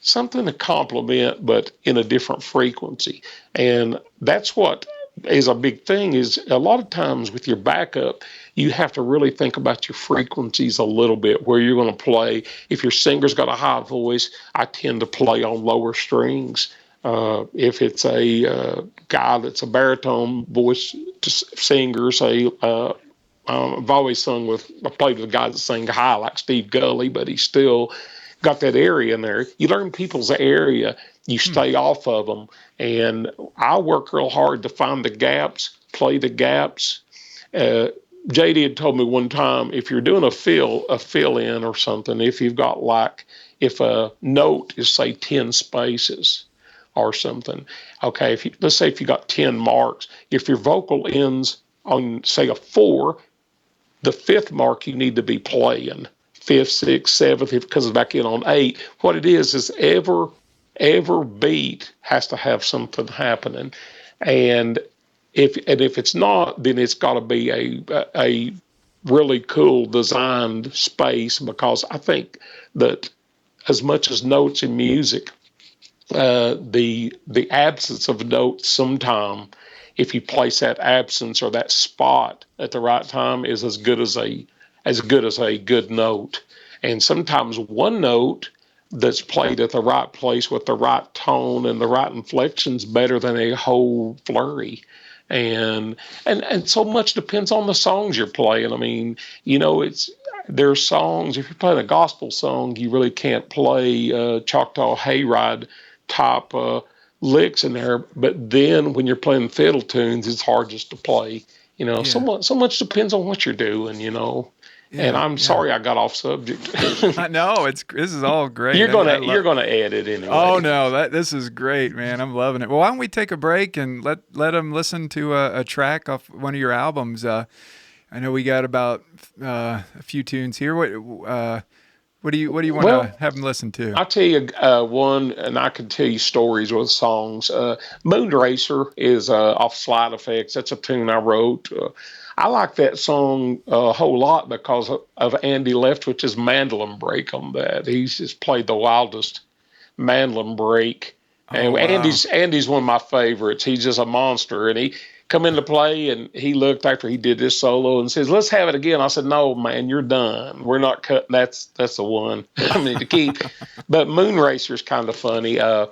Something to complement, but in a different frequency. And that's what is a big thing is a lot of times with your backup, you have to really think about your frequencies a little bit, where you're going to play. If your singer's got a high voice, I tend to play on lower strings. If it's a guy that's a baritone voice singer, say, I've always I played with guys that sing high like Steve Gully, but he's still got that area in there. You learn people's area, you stay off of them. And I work real hard to find the gaps, play the gaps. JD had told me one time, if you're doing a fill in or something, if you've got if a note is say 10 spaces or something, okay, let's say if you got 10 marks, if your vocal ends on say a 4, the 5th mark you need to be playing. 5th, 6th, 7th, if it comes back in on 8. What it is every beat has to have something happening. And if it's not, then it's got to be a really cool designed space, because I think that as much as notes in music, the absence of notes sometime, if you place that absence or that spot at the right time, is as good as a good note. And sometimes one note that's played at the right place with the right tone and the right inflections better than a whole flurry. And so much depends on the songs you're playing. I mean, it's there's songs. If you're playing a gospel song, you really can't play Choctaw Hayride top licks in there. But then when you're playing fiddle tunes, it's hard just to play. So much depends on what you're doing. And I'm sorry I got off subject. No, this is all great. You're gonna add it anyway. Oh no, this is great, man. I'm loving it. Well, why don't we take a break and let them listen to a track off one of your albums? I know we got about a few tunes here. What do you want to have them listen to? I'll tell you one, and I can tell you stories with songs. Moon Racer is off Slide Effects. That's a tune I wrote. I like that song a whole lot because of Andy Leftwich's mandolin break on that. He's just played the wildest mandolin break. And wow. Andy's one of my favorites. He's just a monster. And he come into play, and he looked after he did this solo and says, "Let's have it again." I said, "No, man, you're done. We're not cutting. That's the one I need to keep." But Moon Racer is kind of funny. I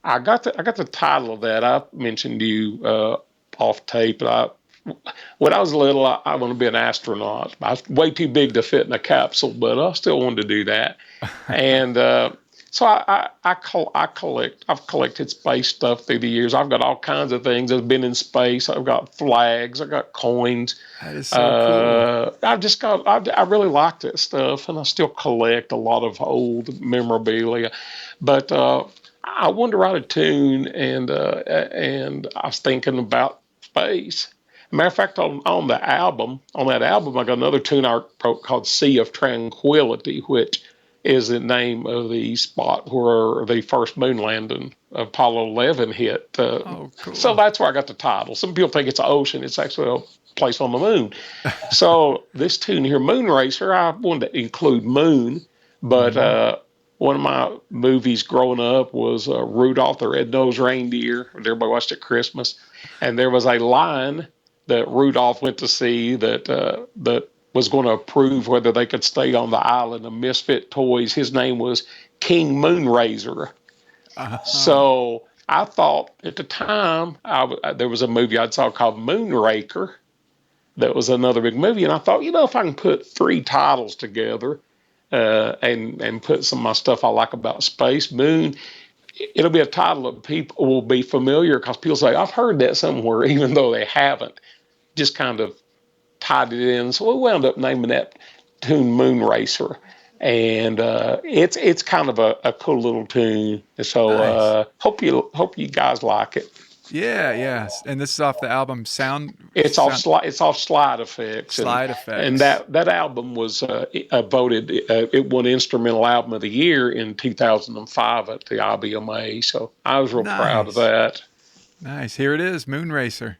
got the title of that. I mentioned to you off tape. When I was little, I wanted to be an astronaut. I was way too big to fit in a capsule, but I still wanted to do that. And so I've collected space stuff through the years. I've got all kinds of things that have been in space. I've got flags. I've got coins. That is so cool. I really like that stuff, and I still collect a lot of old memorabilia. But I wanted to write a tune, and I was thinking about space. Matter of fact, on that album, I got another tune I wrote called Sea of Tranquility, which is the name of the spot where the first moon landing Apollo 11 hit. Cool. So that's where I got the title. Some people think it's an ocean. It's actually a place on the moon. So this tune here, Moon Racer, I wanted to include moon, but one of my movies growing up was Rudolph the Red-Nosed Reindeer. Everybody watched at Christmas. And there was a line that Rudolph went to see that was going to approve whether they could stay on the island of misfit toys. His name was King Moonracer. So I thought at the time, there was a movie I saw called Moonraker. That was another big movie. And I thought, if I can put three titles together and put some of my stuff I like about space, moon, it'll be a title that people will be familiar because people say, I've heard that somewhere, even though they haven't. Just kind of tied it in. So we wound up naming that tune Moon Racer. And it's kind of a cool little tune. So nice. Hope you guys like it. Yeah. And this is off the album Sound. It's off Slide Effects. Slide Effects. And that album was voted. It won Instrumental Album of the Year in 2005 at the IBMA. So I was real proud of that. Nice. Here it is, Moon Racer.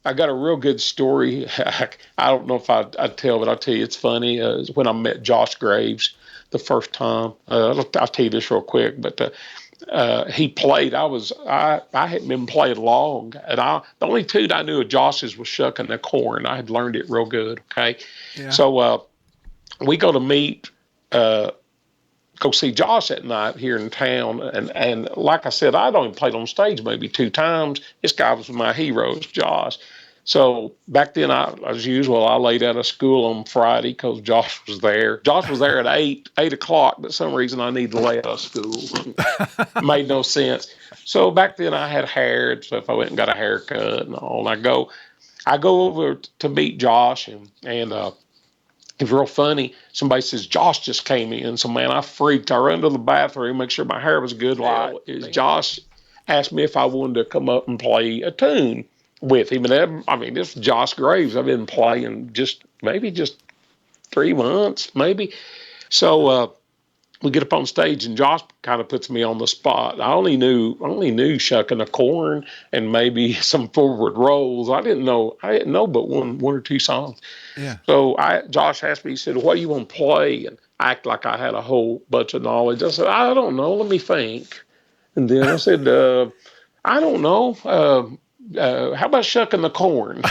I got a real good story. I don't know if I'd tell, but I'll tell you it's funny. When I met Josh Graves the first time. I'll tell you this real quick, but he played. I hadn't been playing long, and the only tune I knew of Josh's was "Shucking the Corn." I had learned it real good. Okay, Yeah. so we go to meet. Go see Josh at night here in town, and like I said, I'd only played on stage maybe 2 times. This guy was my hero, Josh. So back then, as usual, I laid out of school on Friday because Josh was there. Josh was there at 8 o'clock, but for some reason I needed to lay out of school. Made no sense. So back then I had hair and stuff. I went and got a haircut and all. And I go over to meet Josh, and it's real funny. Somebody says, Josh just came in. So, man, I freaked. I run to the bathroom, make sure my hair was good. Well, Josh asked me if I wanted to come up and play a tune with him. And I mean, this is Josh Graves. I've been playing maybe just 3 months, maybe. So, we get up on stage and Josh kind of puts me on the spot. I only knew Shucking the Corn and maybe some forward rolls. I didn't know but one or two songs. Yeah. So Josh asked me, he said, what do you want to play? And I act like I had a whole bunch of knowledge. I said, I don't know. Let me think. And then I said, I don't know. How about Shucking the Corn?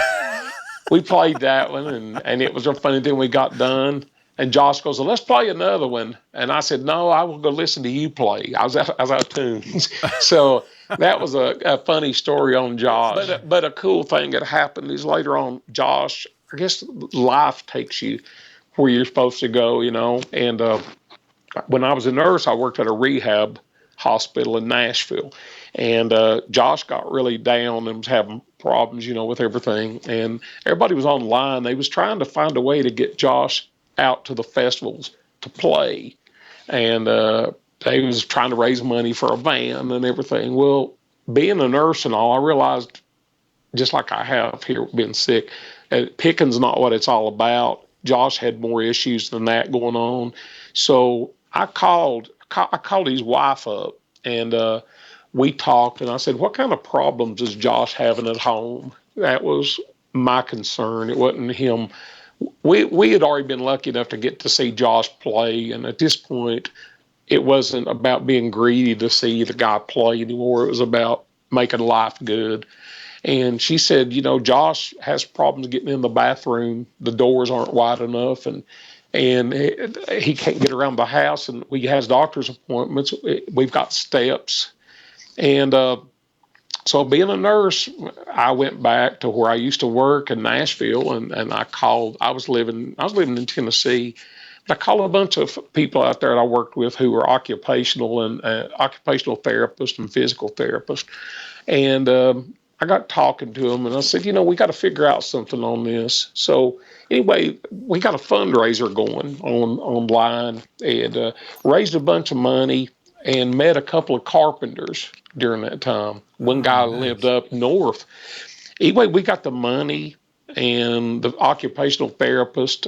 We played that one, and it was a funny thing. We got done, and Josh goes, well, let's play another one. And I said, no, I will go listen to you play. I was out of tunes. So that was a funny story on Josh. But a cool thing that happened is later on, Josh, I guess life takes you where you're supposed to go, And when I was a nurse, I worked at a rehab hospital in Nashville. And Josh got really down and was having problems, with everything. And everybody was online. They was trying to find a way to get Josh out to the festivals to play. And they was trying to raise money for a van and everything. Well, being a nurse and all, I realized, just like I have here, being sick, picking's not what it's all about. Josh had more issues than that going on. So I called his wife up, and we talked, and I said, what kind of problems is Josh having at home? That was my concern. It wasn't him. We had already been lucky enough to get to see Josh play, and at this point, it wasn't about being greedy to see the guy play anymore. It was about making life good. And she said, Josh has problems getting in the bathroom. The doors aren't wide enough, and he can't get around the house. And he has doctor's appointments. We've got steps. And so being a nurse, I went back to where I used to work in Nashville, and I called. I was living in Tennessee. I called a bunch of people out there that I worked with who were occupational therapists and physical therapists. And I got talking to them, and I said, we got to figure out something on this. So anyway, we got a fundraiser going online, and raised a bunch of money and met a couple of carpenters during that time. One guy lived up north. Anyway, we got the money and the occupational therapist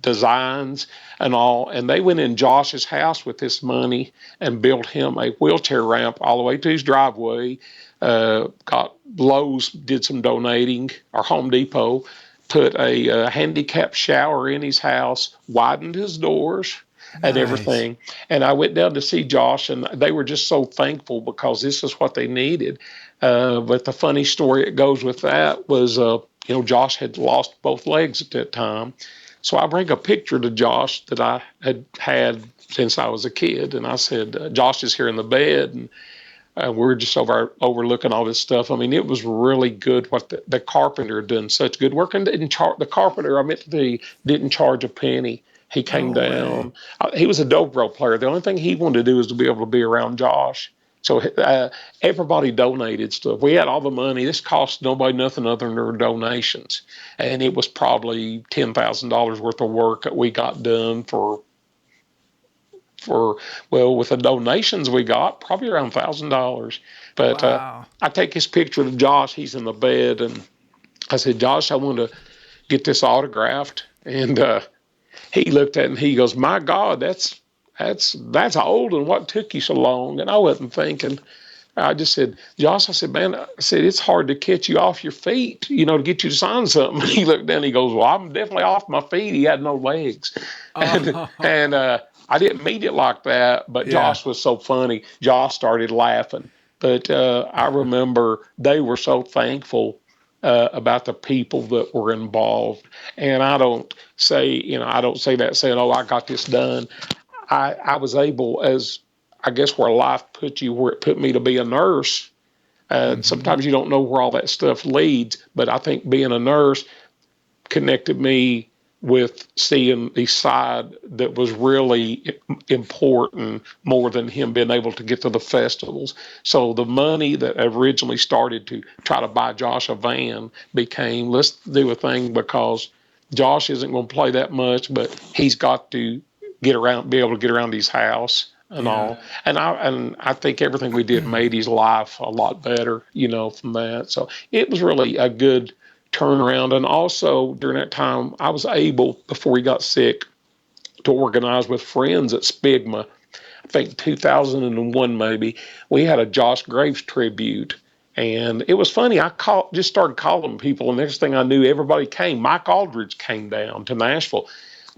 designs and all, and they went in Josh's house with this money and built him a wheelchair ramp all the way to his driveway. Got Lowe's did some donating, or Home Depot put a handicap shower in his house, widened his doors and everything. And I went down to see Josh, and they were just so thankful because this is what they needed. But the funny story that goes with that was, Josh had lost both legs at that time. So I bring a picture to Josh that I had since I was a kid. And I said, Josh is here in the bed, and we're just overlooking all this stuff. I mean, it was really good what the carpenter had done such good work. And the carpenter, I meant to say, didn't charge a penny. He came down. He was a Dobro player. The only thing he wanted to do was to be able to be around Josh. So everybody donated stuff. We had all the money. This cost nobody nothing other than their donations. And it was probably $10,000 worth of work that we got done with the donations we got, probably around $1,000. But I take his picture of Josh. He's in the bed, and I said, Josh, I want to get this autographed. And he looked at it and he goes, my God, that's old, and what took you so long? And I wasn't thinking. I just said, Josh, I said, man, I said, it's hard to catch you off your feet, to get you to sign something. He looked down, he goes, well, I'm definitely off my feet. He had no legs. And I didn't mean it like that, but Yeah. Josh was so funny. Josh started laughing. But I remember they were so thankful about the people that were involved. And I don't say that saying, oh, I got this done. I was able, as I guess where life put you, where it put me to be a nurse. Mm-hmm. Sometimes you don't know where all that stuff leads, but I think being a nurse connected me with seeing the side that was really important more than him being able to get to the festivals. So the money that originally started to try to buy Josh a van became, let's do a thing because Josh isn't going to play that much, but he's got to be able to get around his house and Yeah. all. And I think everything we did made his life a lot better, from that. So it was really a good turnaround. And also during that time, I was able, before he got sick, to organize with friends at Spigma. I think 2001 maybe, we had a Josh Graves tribute. And it was funny. Just started calling people, and next thing I knew, everybody came. Mike Aldridge came down to Nashville.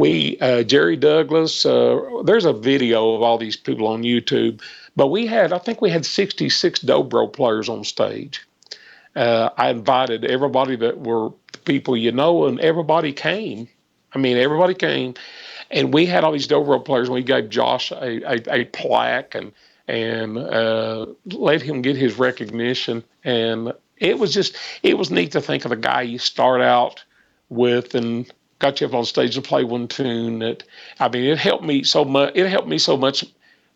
Jerry Douglas. There's a video of all these people on YouTube. But I think we had 66 Dobro players on stage. I invited everybody that were the people and everybody came. I mean, everybody came, and we had all these Dobro players. And we gave Josh a plaque and let him get his recognition. And it was neat to think of the guy you start out with and got you up on stage to play one tune. It helped me so much. It helped me so much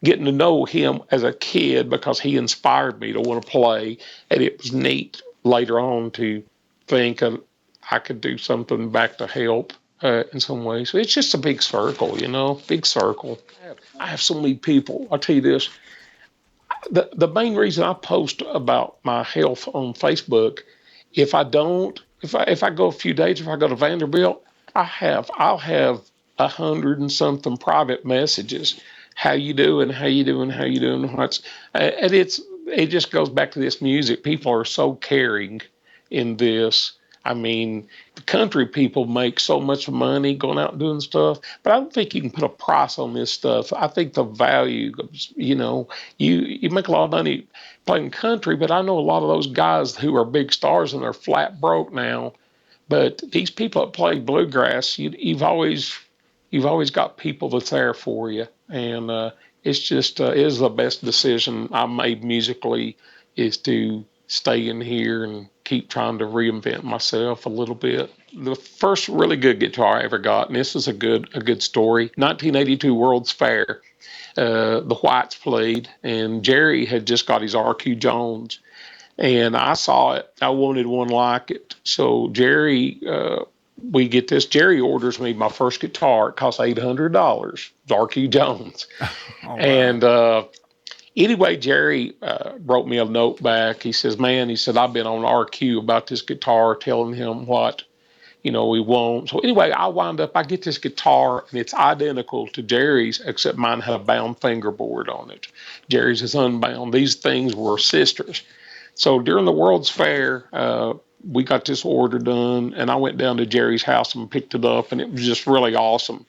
getting to know him as a kid because he inspired me to want to play. And it was neat later on to think I could do something back to help in some ways. So it's just a big circle, big circle. I have so many people. I'll tell you this. The main reason I post about my health on Facebook, if I go a few days, if I go to Vanderbilt, I'll have 100 and something private messages. How you doing? How you doing? How you doing? And it just goes back to this music. People are so caring in this. I mean, the country people make so much money going out and doing stuff, but I don't think you can put a price on this stuff. I think the value, you make a lot of money playing country, but I know a lot of those guys who are big stars and they're flat broke now. But these people that play bluegrass, you've always got people that's there for you, and it's just it is the best decision I made musically is to stay in here and keep trying to reinvent myself a little bit. The first really good guitar I ever got, and this is a good story. 1982 World's Fair. The Whites played, and Jerry had just got his RQ Jones, and I saw it. I wanted one like it. So we get this. Jerry orders me my first guitar. It costs $800. RQ Jones. Oh, wow. And anyway, Jerry wrote me a note back. He says, "Man," he said, "I've been on RQ about this guitar, telling him what we want." So anyway, I get this guitar, and it's identical to Jerry's, except mine had a bound fingerboard on it. Jerry's is unbound. These things were sisters. So during the World's Fair, we got this order done, and I went down to Jerry's house and picked it up, and it was just really awesome.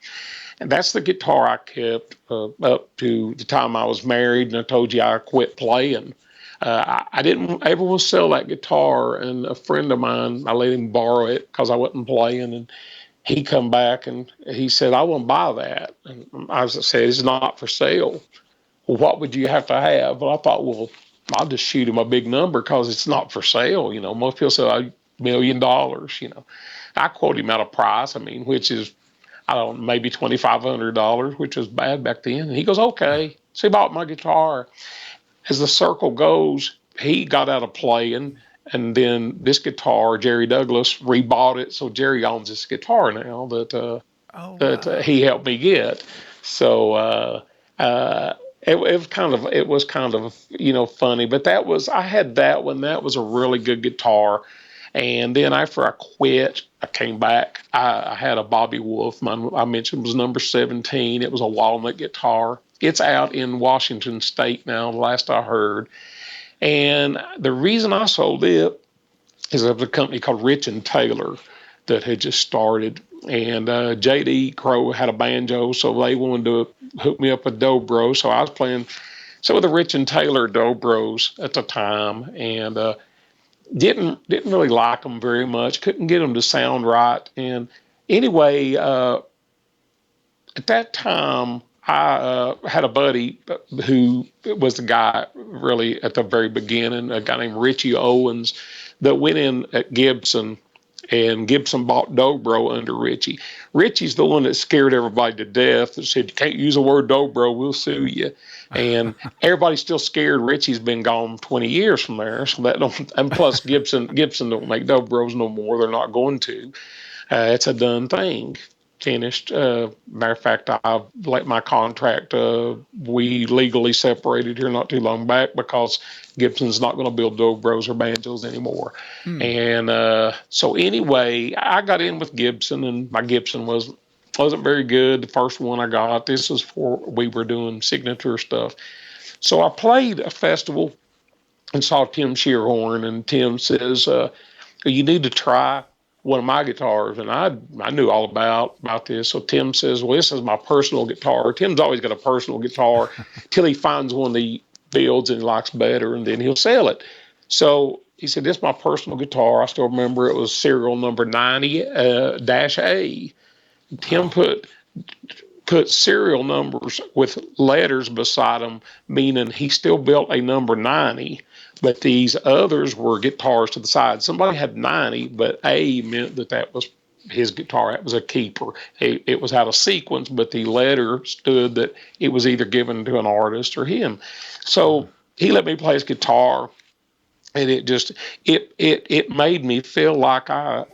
And that's the guitar I kept up to the time I was married, and I told you I quit playing. I didn't ever want to sell that guitar, and a friend of mine, I let him borrow it because I wasn't playing, and he come back and he said, "I want to buy that." And I said, "It's not for sale." "Well, what would you have to have?" Well, I thought, well, I'll just shoot him a big number because it's not for sale. Most people say $1 million. I quote him at a price, which is, I don't know, maybe $2,500, which was bad back then. And he goes, "Okay." So he bought my guitar. As the circle goes, he got out of playing. And then this guitar, Jerry Douglas rebought it. So Jerry owns this guitar now Oh, that wow. he helped me get. So it was kind of funny, but I had that one. That was a really good guitar. And then after I quit, I came back. I had a Bobby Wolf. Mine, I mentioned, was number 17. It was a walnut guitar. It's out in Washington State now, the last I heard. And the reason I sold it is there was a company called Rich and Taylor that had just started, and JD Crowe had a banjo, so they wanted to hook me up with Dobro. So I was playing some of the Rich and Taylor Dobros at the time, and didn't really like them very much. Couldn't get them to sound right. And anyway, at that time, I had a buddy who was the guy really at the very beginning, a guy named Richie Owens, that went in at Gibson, and Gibson bought Dobro under Richie. Richie's the one that scared everybody to death and said, "You can't use the word Dobro, we'll sue you." And everybody's still scared. Richie's been gone 20 years from there, so that don't. And plus, Gibson don't make Dobros no more. They're not going to. It's a done thing. Finished. Matter of fact, I've let my contract. We legally separated here not too long back because Gibson's not going to build Dobros or banjos anymore. And so anyway, I got in with Gibson, and my Gibson wasn't very good. The first one I got. This was for we were doing signature stuff. So I played a festival and saw Tim Shearhorn, and Tim says, "You need to try one of my guitars." And I knew all about this. So Tim says, "Well, this is my personal guitar." Tim's always got a personal guitar till he finds one that he builds and likes better, and then he'll sell it. So he said, "This is my personal guitar." I still remember it was serial number 90-A. Tim put serial numbers with letters beside them, meaning he still built a number 90. But these others were guitars to the side. Somebody had 90, but A meant that was his guitar. That was a keeper. It was out of sequence, but the letter stood that it was either given to an artist or him. So he let me play his guitar, and it made me feel like I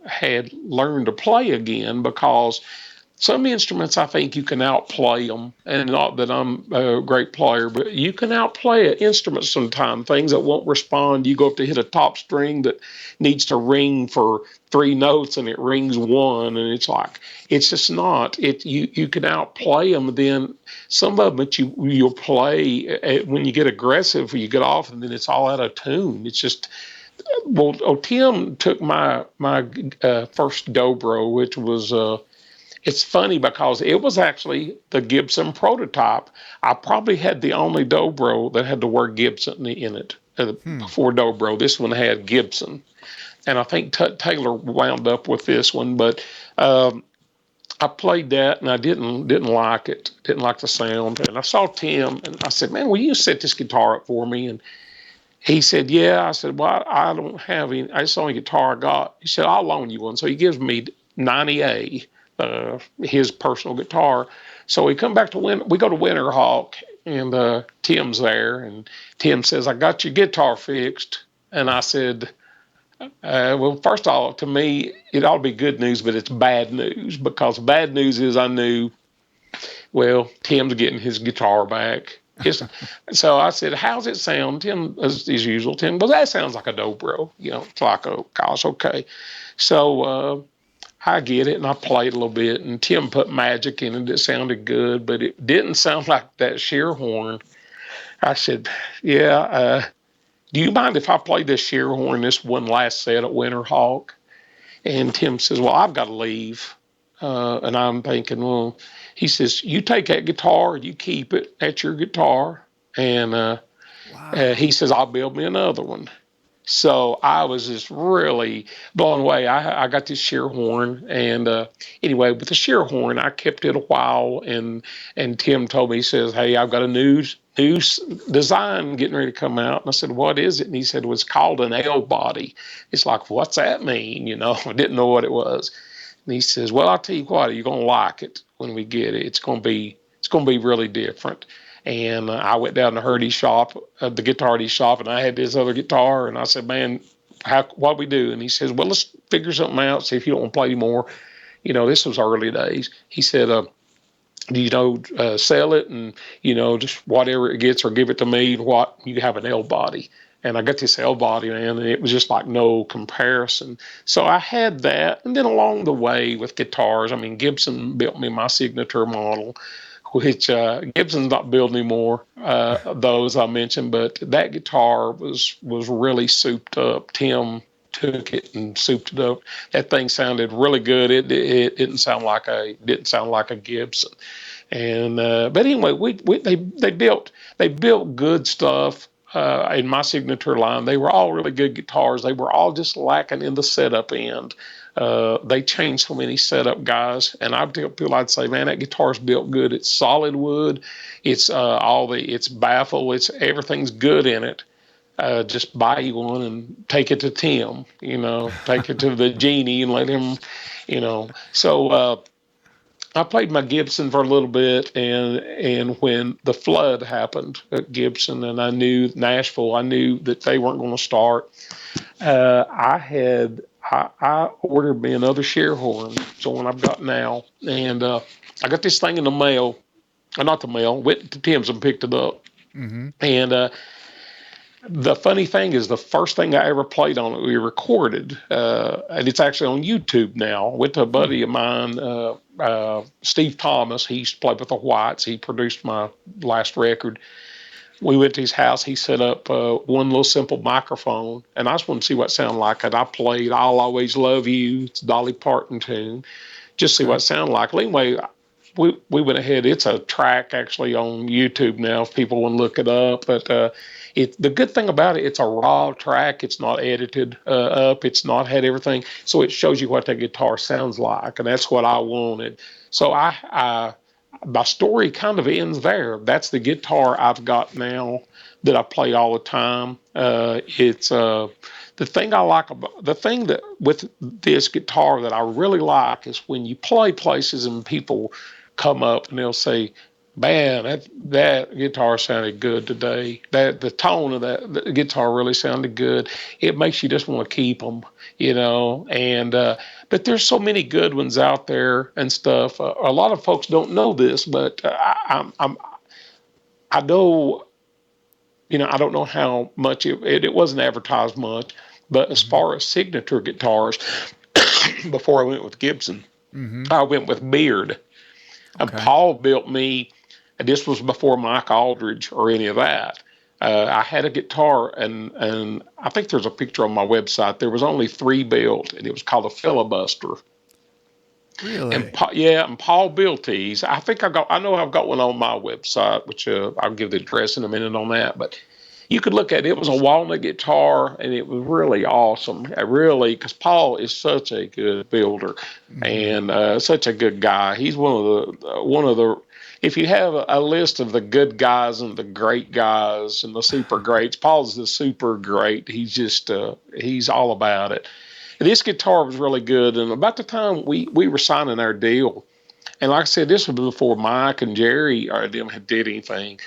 had learned to play again, because some instruments, I think you can outplay them, and not that I'm a great player, but you can outplay an instrument sometimes. Things that won't respond, you go up to hit a top string that needs to ring for 3 notes, and it rings 1, and it's like, it's just not. You can outplay them. Then some of them you'll play when you get aggressive, or you get off, and then it's all out of tune. It's just. Well, Tim took my first Dobro, which was. It's funny because it was actually the Gibson prototype. I probably had the only Dobro that had the word Gibson in it before Dobro. This one had Gibson. And I think Taylor wound up with this one. But I played that, and I didn't like it. Didn't like the sound. And I saw Tim, and I said, "Man, will you set this guitar up for me?" And he said, "Yeah." I said, "Well, I don't have any. That's the only guitar I got." He said, "I'll loan you one." So he gives me 90A. His personal guitar. So we come back to we go to Winterhawk, and Tim's there, and Tim says, "I got your guitar fixed." And I said, "Well, first of all, to me, it ought to be good news, but it's bad news, because bad news is I knew, well, Tim's getting his guitar back." So I said, "How's it sound?" Tim, as usual, Tim goes, "That sounds like a Dobro." It's like, oh gosh, okay. So I get it, and I played a little bit, and Tim put magic in it. It sounded good, but it didn't sound like that Shearhorn. I said, "Yeah, do you mind if I play this Shearhorn, this one last set at Winterhawk?" And Tim says, "Well, I've got to leave." And I'm thinking, well, he says, "You take that guitar, you keep it. That's your guitar." And he says, "I'll build me another one." So I was just really blown away. I got this Shearhorn, and anyway, with the Shearhorn, I kept it a while, and Tim told me, he says, "Hey, I've got a new design getting ready to come out." And I said, "What is it?" And he said, "It was called an L body." It's like, what's that mean? I didn't know what it was. And he says, "Well, I'll tell you what, you're gonna like it when we get it. It's gonna be really different." And I went down to Hurdy's shop, the guitar shop, and I had this other guitar. And I said, "Man, what we do?" And he says, "Well, let's figure something out. See if you don't want to play anymore." This was early days. He said, "Sell it, and just whatever it gets, or give it to me. What you have an L body." And I got this L body, man, and it was just like no comparison. So I had that, and then along the way with guitars, I mean, Gibson built me my signature model, which Gibson's not building anymore, those I mentioned, but that guitar was really souped up. Tim took it and souped it up. That thing sounded really good. It didn't sound like a Gibson. And but anyway, they built good stuff. In my signature line, they were all really good guitars. They were all just lacking in the setup end. They changed so many setup guys, and I tell people, I'd say, man, that guitar's built good. It's solid wood. It's it's baffle. It's everything's good in it. Just buy you one and take it to Tim. Take it to the genie and let him. So. I played my Gibson for a little bit, and when the flood happened at Gibson, and I knew Nashville, I knew that they weren't going to start. I ordered me another shear horn, so one I've got now, and I got this thing in the mail, not the mail, went to Tim's and picked it up, and the funny thing is, the first thing I ever played on it, we recorded, and it's actually on YouTube now. Went to a buddy of mine, Steve Thomas. He used to play with the Whites. He produced my last record. We went to his house. He set up one little simple microphone, and I just wanted to see what it sounded like. And I played "I'll Always Love You," it's a Dolly Parton tune, just see what it sounded like. Well, anyway, we went ahead. It's a track actually on YouTube now if people want to look it up. But the good thing about it, it's a raw track. It's not edited up. It's not had everything. So it shows you what that guitar sounds like, and that's what I wanted. So my story kind of ends there. That's the guitar I've got now that I play all the time. It's the thing I like about the thing that with this guitar that I really like is when you play places and people come up and they'll say, "Man, that guitar sounded good today. That the tone of the guitar really sounded good." It makes you just want to keep them, And but there's so many good ones out there and stuff. A lot of folks don't know this, but I know. I don't know how much it wasn't advertised much, but as far as signature guitars, before I went with Gibson, I went with Beard. And Paul built me, and this was before Mike Aldridge or any of that. I had a guitar, and I think there's a picture on my website. There was only 3 built, and it was called a Filibuster. Really? And Paul built these. I know I've got one on my website, which I'll give the address in a minute on that. But you could look at it. It was a walnut guitar, and it was really awesome. Really, because Paul is such a good builder and such a good guy. He's one of the. If you have a list of the good guys and the great guys and the super greats, Paul's the super great. He's just he's all about it. This guitar was really good, and about the time we were signing our deal, and like I said, this was before Mike and Jerry or them had did anything.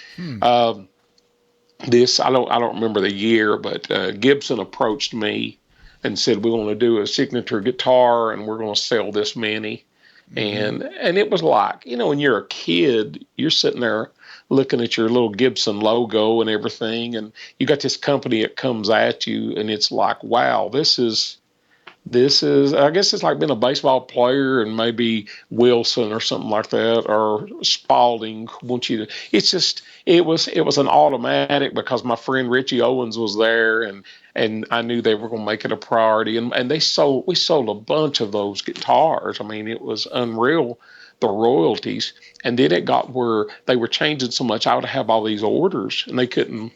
This I don't remember the year, but Gibson approached me and said, "We want to do a signature guitar, and we're going to sell this many." And it was like, when you're a kid, you're sitting there looking at your little Gibson logo and everything, and you got this company that comes at you, and it's like, wow, this is, I guess it's like being a baseball player and maybe Wilson or something like that, or Spalding wants you to, it was an automatic because my friend Richie Owens was there, and I knew they were going to make it a priority. And we sold a bunch of those guitars. I mean, it was unreal, the royalties. And then it got where they were changing so much, I would have all these orders, and they couldn't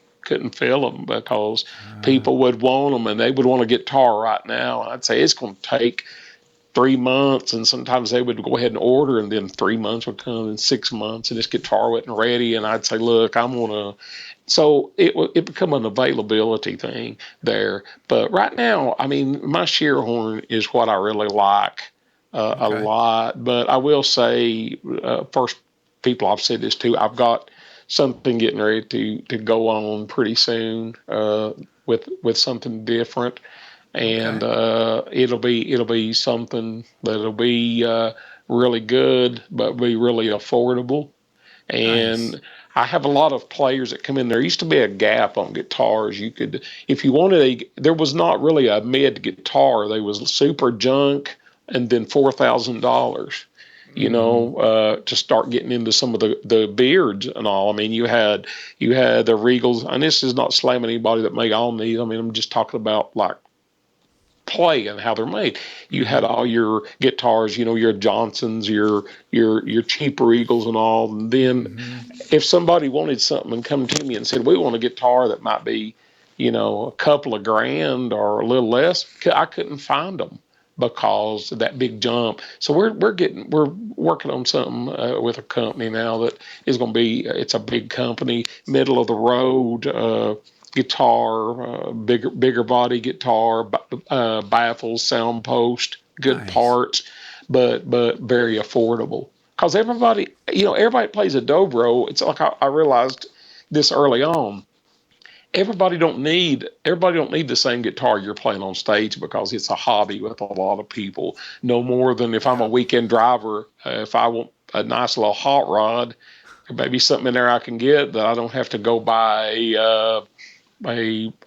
fill them because people would want them and they would want a guitar right now. And I'd say it's going to take 3 months, and sometimes they would go ahead and order, and then 3 months would come, and 6 months, and this guitar wasn't ready. And I'd say, look, I'm going to. So it become an availability thing there. But right now, I mean, my shear horn is what I really like a lot. But I will say, first, people I've said this to, I've got something getting ready to go on pretty soon with something different, and it'll be something that'll be really good, but be really affordable. And nice. I have a lot of players that come in. There used to be a gap on guitars. You could, if you wanted there was not really a mid guitar. There was super junk and then $4,000. to start getting into some of the beards and all. I mean, you had the Regals, and this is not slamming anybody that make all these. I mean, I'm just talking about like play and how they're made. You had all your guitars, your Johnsons, your cheaper Eagles and all. And then if somebody wanted something and come to me and said, we want a guitar that might be, a couple of grand or a little less, I couldn't find them because of that big jump. So we're working on something with a company now that is going to be, it's a big company, middle of the road, guitar, bigger body guitar, baffles, sound post, good parts, but very affordable. Because everybody plays a dobro. It's like I realized this early on. Everybody don't need the same guitar you're playing on stage because it's a hobby with a lot of people. No more than if I'm a weekend driver, if I want a nice little hot rod, there may be something in there I can get that I don't have to go buy a $100,000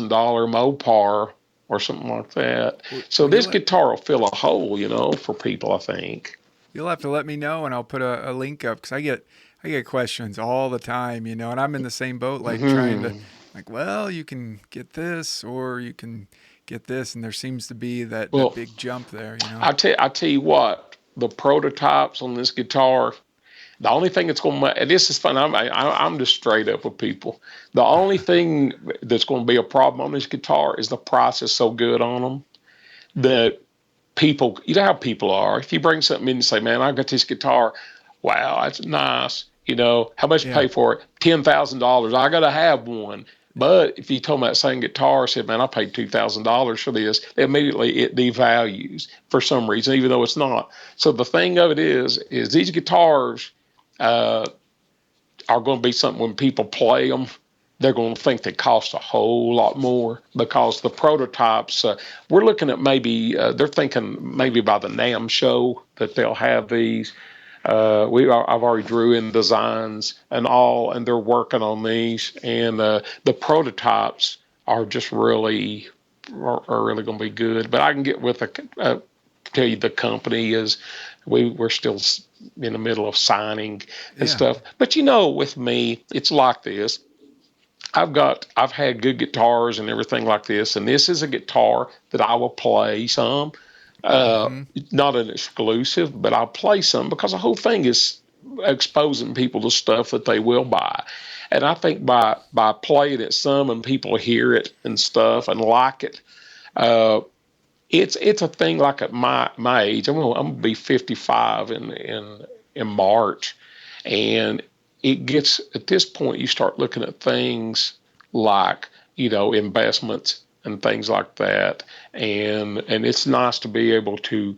Mopar or something like that. So this guitar will fill a hole, for people, I think. You'll have to let me know, and I'll put a link up because I get questions all the time, and I'm in the same boat, like trying to, like, well, you can get this or you can get this, and there seems to be that big jump there, I tell you what, the prototypes on this guitar. The only thing that's going to, and this is fun, I'm just straight up with people. The only thing that's going to be a problem on this guitar is the price is so good on them that people, you know how people are. If you bring something in and say, man, I got this guitar. Wow, that's nice. How much you pay for it? $10,000. I got to have one. But if you told me that same guitar, said, man, I paid $2,000 for this, immediately it devalues for some reason, even though it's not. So the thing of it is these guitars, are going to be something when people play them, they're going to think they cost a whole lot more because the prototypes, we're looking at maybe, they're thinking maybe by the NAMM show that they'll have these. I've already drew in designs and all, and they're working on these. And the prototypes are just really going to be good. But I can get with tell you the company is we're still in the middle of signing and stuff. But with me, it's like this. I've had good guitars and everything like this, and this is a guitar that I will play some. Not an exclusive, but I'll play some because the whole thing is exposing people to stuff that they will buy. And I think by playing it some and people hear it and stuff and like it, it's a thing like at my age. I'm gonna be 55 in March, and it gets at this point you start looking at things like investments and things like that, and it's nice to be able to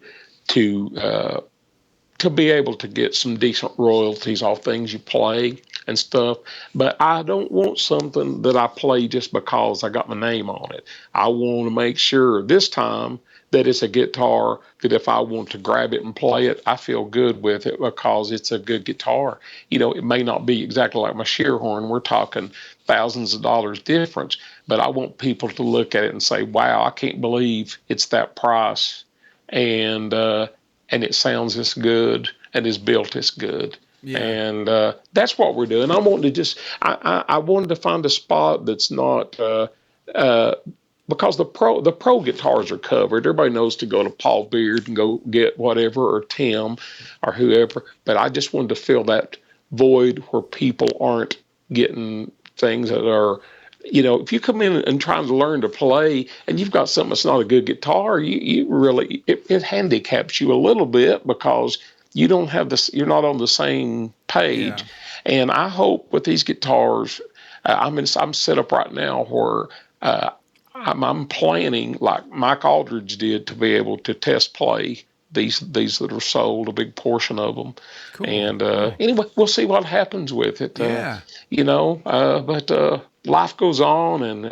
be able to get some decent royalties off things you play and stuff. But I don't want something that I play just because I got my name on it. I want to make sure this time that it's a guitar that if I want to grab it and play it, I feel good with it because it's a good guitar. It may not be exactly like my Shearhorn. We're talking thousands of dollars difference, but I want people to look at it and say, wow, I can't believe it's that price. And it sounds this good and is built this good. Yeah. And that's what we're doing. I wanted to find a spot that's not because the pro guitars are covered. Everybody knows to go to Paul Beard and go get whatever, or Tim or whoever. But I just wanted to fill that void where people aren't getting things that are, if you come in and trying to learn to play and you've got something that's not a good guitar, you really, it handicaps you a little bit because you don't have this, you're not on the same page. Yeah. And I hope with these guitars, I'm set up right now where I'm planning like Mike Aldridge did to be able to test play these that are sold, a big portion of them. Cool. And anyway, we'll see what happens with it. But life goes on, and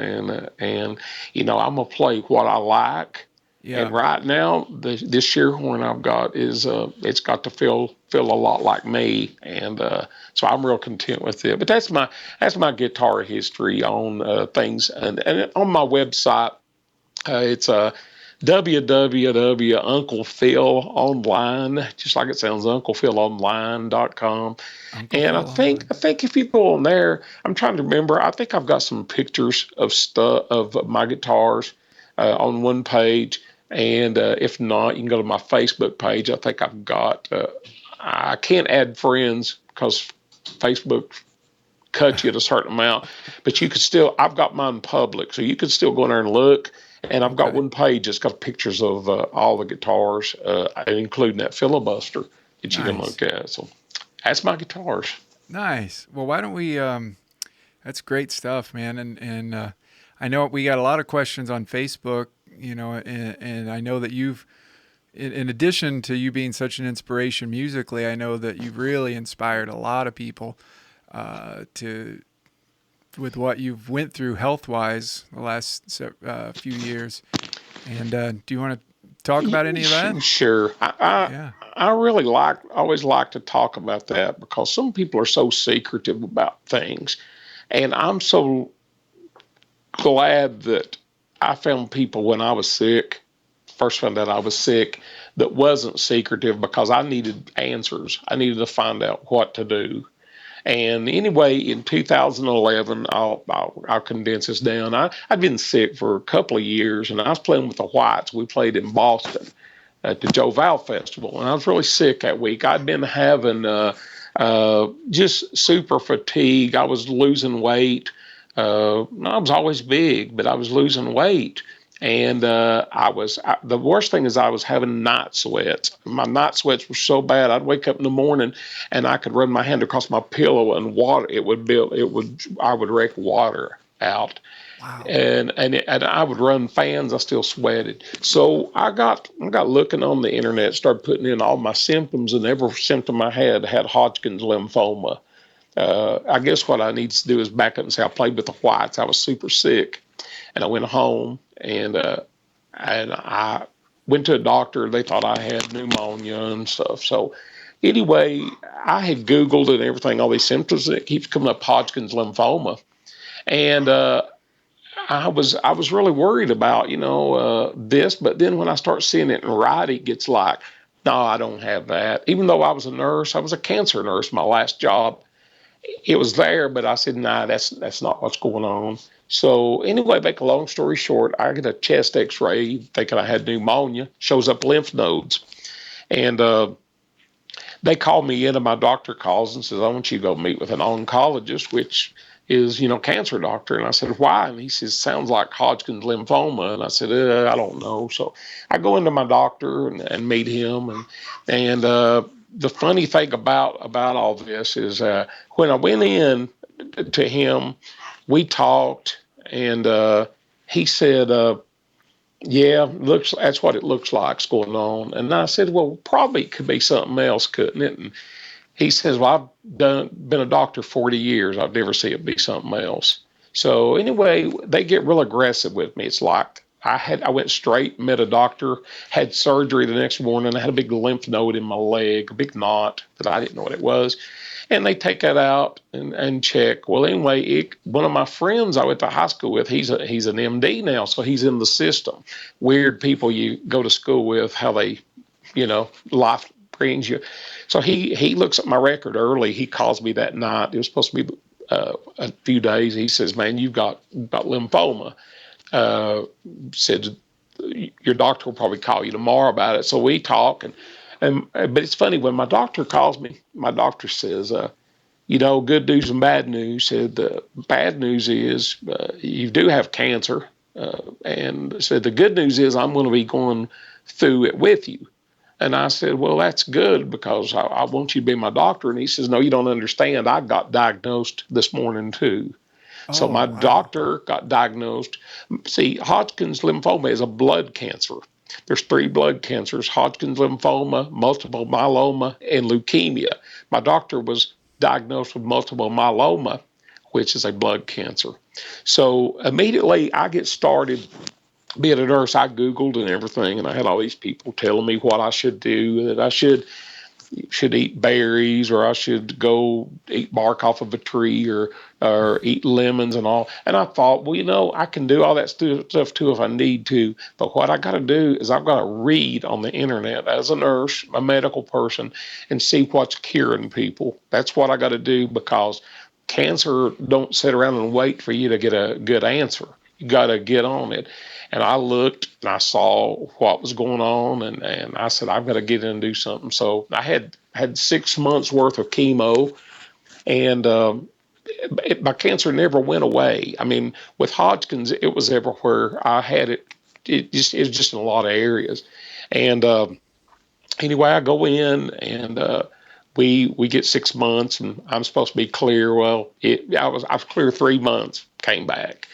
I'm gonna play what I like. Yeah. And right now, this Shearhorn I've got is it's got to feel a lot like me, and so I'm real content with it. But that's my guitar history on things, and on my website, it's www. Uncle Phil Online, just like it sounds, UnclePhilOnline.com. Uncle And Phil online. I think if you go on there, I'm trying to remember. I think I've got some pictures of stuff of my guitars on one page, and if not, you can go to my Facebook page. I think I've got. I can't add friends because Facebook cut you at a certain amount, but you could still. I've got mine public, so you could still go in there and look. And I've got Okay. one page that's got pictures of all the guitars, including that filibuster that you can Nice. look at. So that's my guitars. Nice. Well, why don't we that's great stuff, man. And I know we got a lot of questions on Facebook, and I know that you've in addition to you being such an inspiration musically, I know that you've really inspired a lot of people to with what you've went through health wise the last few years. And do you want to talk about any of that? Sure. Yeah. I always like to talk about that because some people are so secretive about things. And I'm so glad that I found people when I was sick, first found out I was sick, that wasn't secretive because I needed answers. I needed to find out what to do. And anyway, in 2011, I'll condense this down. I'd been sick for a couple of years, and I was playing with the Whites. We played in Boston at the Joe Val Festival, and I was really sick that week. I'd been having just super fatigue. I was losing weight. I was always big, but I was losing weight. And the worst thing is I was having night sweats. My night sweats were so bad. I'd wake up in the morning and I could run my hand across my pillow and water, I would rake water out. Wow. And I would run fans. I still sweated. So I got looking on the internet, started putting in all my symptoms, and every symptom I had Hodgkin's lymphoma. I guess what I need to do is back up and say I played with the Whites. I was super sick, and I went home and I went to a doctor. They thought I had pneumonia and stuff. So anyway, I had Googled and everything, all these symptoms, and it keeps coming up Hodgkin's lymphoma, and I was really worried about this. But then when I start seeing it in writing, it gets like, no, I don't have that. Even though I was a nurse, I was a cancer nurse. My last job, it was there, but I said, nah, that's not what's going on. So anyway, make a long story short, I get a chest X-ray thinking I had pneumonia. Shows up lymph nodes, and they called me in, and my doctor calls and says, I want you to go meet with an oncologist, which is, cancer doctor. And I said, why? And he says, sounds like Hodgkin's lymphoma. And I said, I don't know. So I go into my doctor and meet him. And the funny thing about all this is when I went in to him, we talked, and he said, yeah, that's what it looks like's going on. And I said, well, probably it could be something else, couldn't it? And he says, well, been a doctor 40 years. I've never seen it be something else. So anyway, they get real aggressive with me. It's like I went straight, met a doctor, had surgery the next morning. I had a big lymph node in my leg, a big knot that I didn't know what it was. And they take that out and check. Well, anyway, one of my friends I went to high school with, he's an MD now, so he's in the system. Weird people you go to school with, how they, life brings you. So he looks at my record early. He calls me that night. It was supposed to be a few days. He says, "Man, you've got lymphoma." Said your doctor will probably call you tomorrow about it. So we talk, but it's funny when my doctor calls me. My doctor says, good news and bad news. Said the bad news is you do have cancer, and said the good news is I'm going to be going through it with you. And I said, well, that's good because I want you to be my doctor. And he says, no, you don't understand. I got diagnosed this morning too. So Oh, my wow. doctor got diagnosed. See, Hodgkin's lymphoma is a blood cancer. There's three blood cancers: Hodgkin's lymphoma, multiple myeloma, and leukemia. My doctor was diagnosed with multiple myeloma, which is a blood cancer. So immediately I get started being a nurse. I Googled and everything, and I had all these people telling me what I should do, that I should should eat berries, or I should go eat bark off of a tree, or eat lemons and all. And I thought, well, I can do all that stuff too if I need to. But what I got to do is I've got to read on the internet as a nurse, a medical person, and see what's curing people. That's what I got to do, because cancer don't sit around and wait for you to get a good answer. You got to get on it. And I looked and I saw what was going on, and I said, I've got to get in and do something. So I had 6 months worth of chemo, and my cancer never went away. I mean, with Hodgkin's, it was everywhere. I had it. It was just in a lot of areas. And anyway, I go in, and we get 6 months, and I'm supposed to be clear. Well, I was clear 3 months. Came back.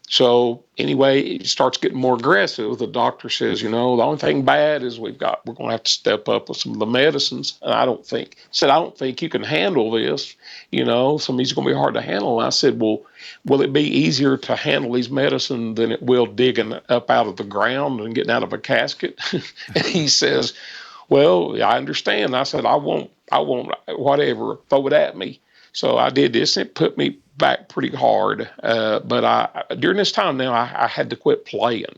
So anyway, it starts getting more aggressive. The doctor says, the only thing bad is we're going to have to step up with some of the medicines. And I don't think you can handle this. Some of these are going to be hard to handle. And I said, well, will it be easier to handle these medicines than it will digging up out of the ground and getting out of a casket? And he says, well, I understand. And I said, I won't, whatever, throw it at me. So I did this, and it put me back pretty hard. But during this time now, I had to quit playing,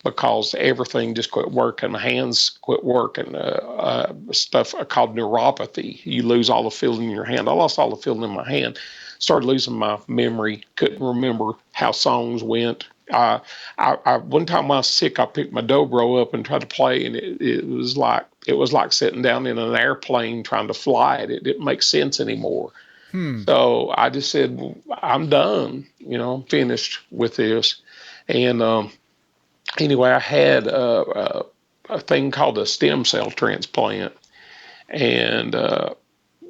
because everything just quit working. My hands quit working. Stuff called neuropathy. You lose all the feeling in your hand. I lost all the feeling in my hand. Started losing my memory. Couldn't remember how songs went. One time when I was sick, I picked my Dobro up and tried to play, and it was like sitting down in an airplane trying to fly it. It didn't make sense anymore. So I just said, well, I'm done. I'm finished with this. And anyway, I had a thing called a stem cell transplant. And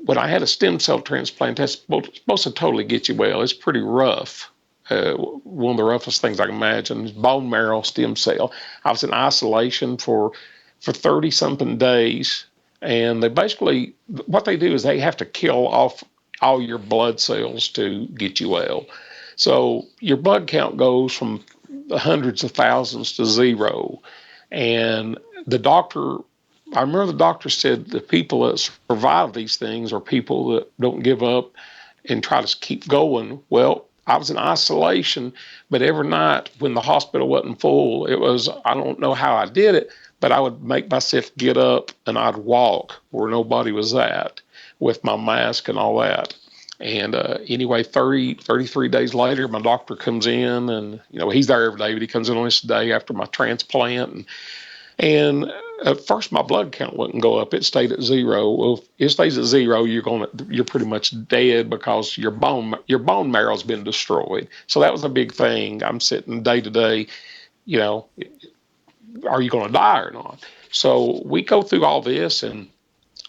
when I had a stem cell transplant, that's supposed to totally get you well. It's pretty rough. One of the roughest things I can imagine is bone marrow stem cell. I was in isolation for 30-something days. And they basically, what they do is they have to kill off all your blood cells to get you well. So your blood count goes from the hundreds of thousands to zero. And I remember the doctor said the people that survive these things are people that don't give up and try to keep going. Well, I was in isolation, but every night when the hospital wasn't full, I don't know how I did it, but I would make myself get up and I'd walk where nobody was at, with my mask and all that. And anyway, 33 days later, my doctor comes in, and he's there every day, but he comes in on this day after my transplant, and at first my blood count wouldn't go up; it stayed at zero. Well, if it stays at zero, you're pretty much dead, because your bone marrow's been destroyed. So that was a big thing. I'm sitting day to day, are you going to die or not? So we go through all this, and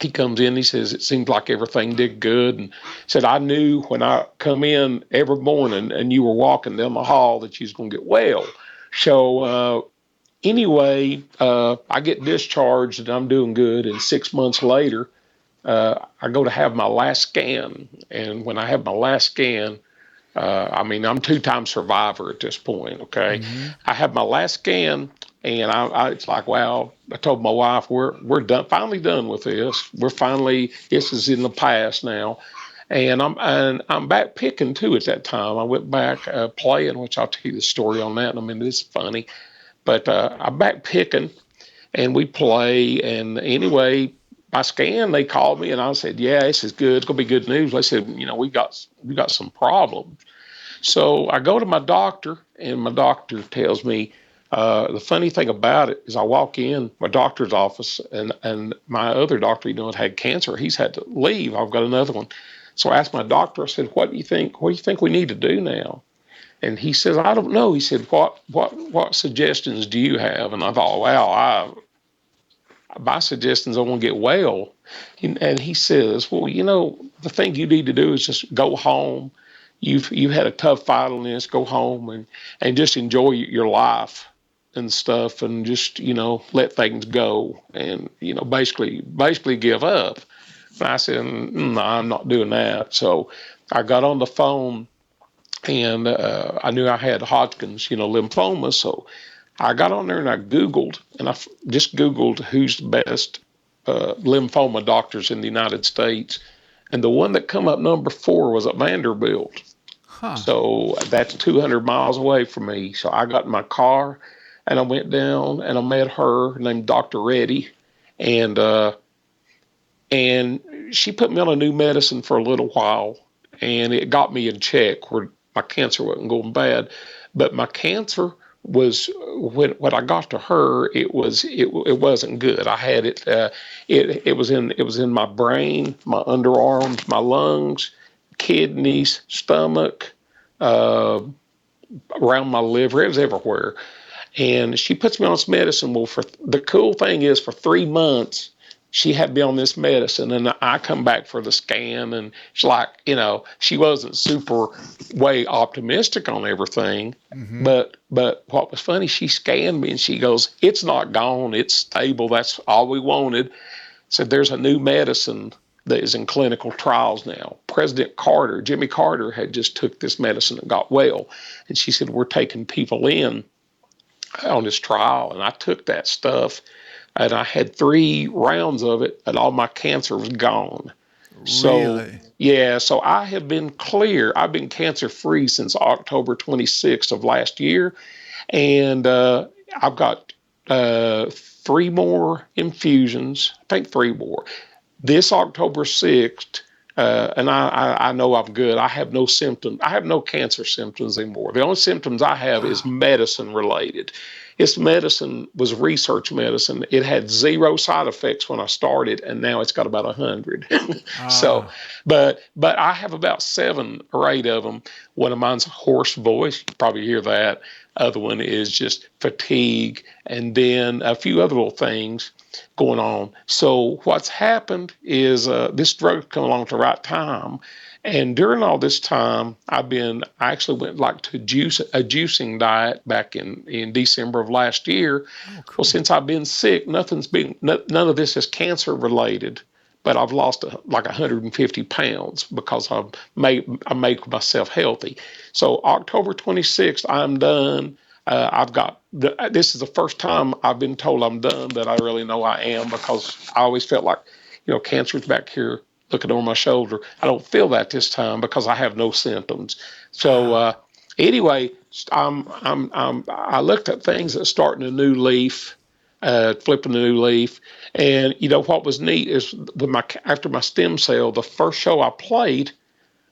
he comes in, he says, it seems like everything did good. And said, I knew when I come in every morning and you were walking down the hall that you was going to get well. So anyway, I get discharged and I'm doing good. And 6 months later, I go to have my last scan. And when I have my last scan, I'm 2-time survivor at this point, okay? Mm-hmm. I have my last scan, and it's like, wow. I told my wife, we're done, finally done with this. This is in the past now. And I'm back picking too at that time. I went back playing, which I'll tell you the story on that. It's funny. But I'm back picking, and we play. And anyway, by scan, they called me, and I said, yeah, this is good. It's going to be good news. They said, we got some problems. So I go to my doctor, and my doctor tells me, the funny thing about it is I walk in my doctor's office, and my other doctor, had cancer. He's had to leave. I've got another one. So I asked my doctor, I said, what do you think we need to do now? And he says, I don't know. He said, what suggestions do you have? And I thought, wow, my suggestions, I want to get well. And he says, well, the thing you need to do is just go home. You've had a tough fight on this. Go home and just enjoy your life and stuff, and just let things go, and basically give up. And I said, no, I'm not doing that. So I got on the phone, and I knew I had Hodgkin's, lymphoma. So I got on there and I Googled, and I just Googled who's the best lymphoma doctors in the United States. And the one that come up number 4 was at Vanderbilt. Huh. So that's 200 miles away from me. So I got in my car and I went down and I met her named Dr. Reddy. And, and she put me on a new medicine for a little while, and it got me in check where my cancer wasn't going bad. But my cancer was when I got to her, it wasn't good. I had it. It was in my brain, my underarms, my lungs, kidneys, stomach, uh, around my liver. It was everywhere. And she puts me on this medicine. Well, for the cool thing is, for 3 months, she had me on this medicine, and I come back for the scan, and she's like, she wasn't super way optimistic on everything. Mm-hmm. But what was funny, she scanned me and she goes, "It's not gone. It's stable. That's all we wanted." Said there's a new medicine that is in clinical trials now. President Carter, Jimmy Carter, had just took this medicine and got well, and she said, "We're taking people in on this trial." And I took that stuff, and I had 3 rounds of it, and all my cancer was gone. So, Really? yeah, so I have been clear. I've been cancer free since October 26th of last year. And I've got 3 more infusions, I think 3 more. This October 6th, and I know I'm good. I have no symptoms. I have no cancer symptoms anymore. The only symptoms I have is medicine related. This medicine was research medicine. It had 0 side effects when I started, and now it's got about 100. So, but I have about 7 or 8 of them. One of mine's a hoarse voice. You probably hear that. Other one is just fatigue, and then a few other little things going on. So what's happened is this drug come along at the right time. And during all this time, I actually went like to a juicing diet back in December of last year. Oh, cool. Well, since I've been sick, none of this is cancer related, but I've lost like 150 pounds because I make myself healthy. So October 26th, I'm done. This is the first time I've been told I'm done that I really know I am, because I always felt like, cancer's back here looking over my shoulder. I don't feel that this time because I have no symptoms. So anyway, I looked at things that starting a new leaf, flipping a new leaf, and what was neat is after my stem cell, the first show I played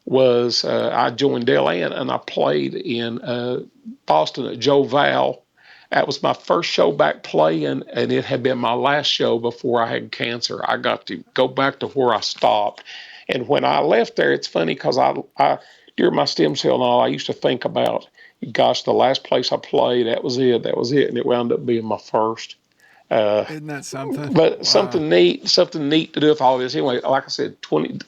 was I joined Del Ann and I played in Boston at Joe Val. That was my first show back playing, and it had been my last show before I had cancer. I got to go back to where I stopped. And when I left there, it's funny because I during my stem cell and all, I used to think about, gosh, the last place I played, that was it, and it wound up being my first. Isn't that something? But Wow. something neat to do with all this. Anyway, like I said,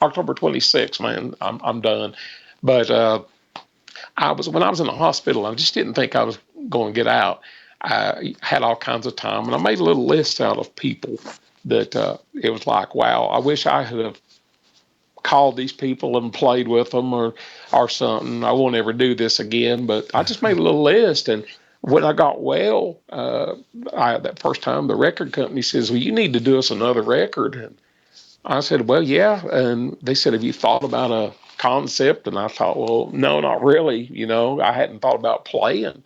October 26th, man, I'm done. But when I was in the hospital, I just didn't think I was going to get out. I had all kinds of time, and I made a little list out of people that it was like, wow, I wish I had have called these people and played with them or something. I won't ever do this again, but I just made a little list. And when I got well, that first time, the record company says, "Well, you need to do us another record." And I said, "Well, yeah." And they said, "Have you thought about a concept?" And I thought, "Well, no, not really. I hadn't thought about playing."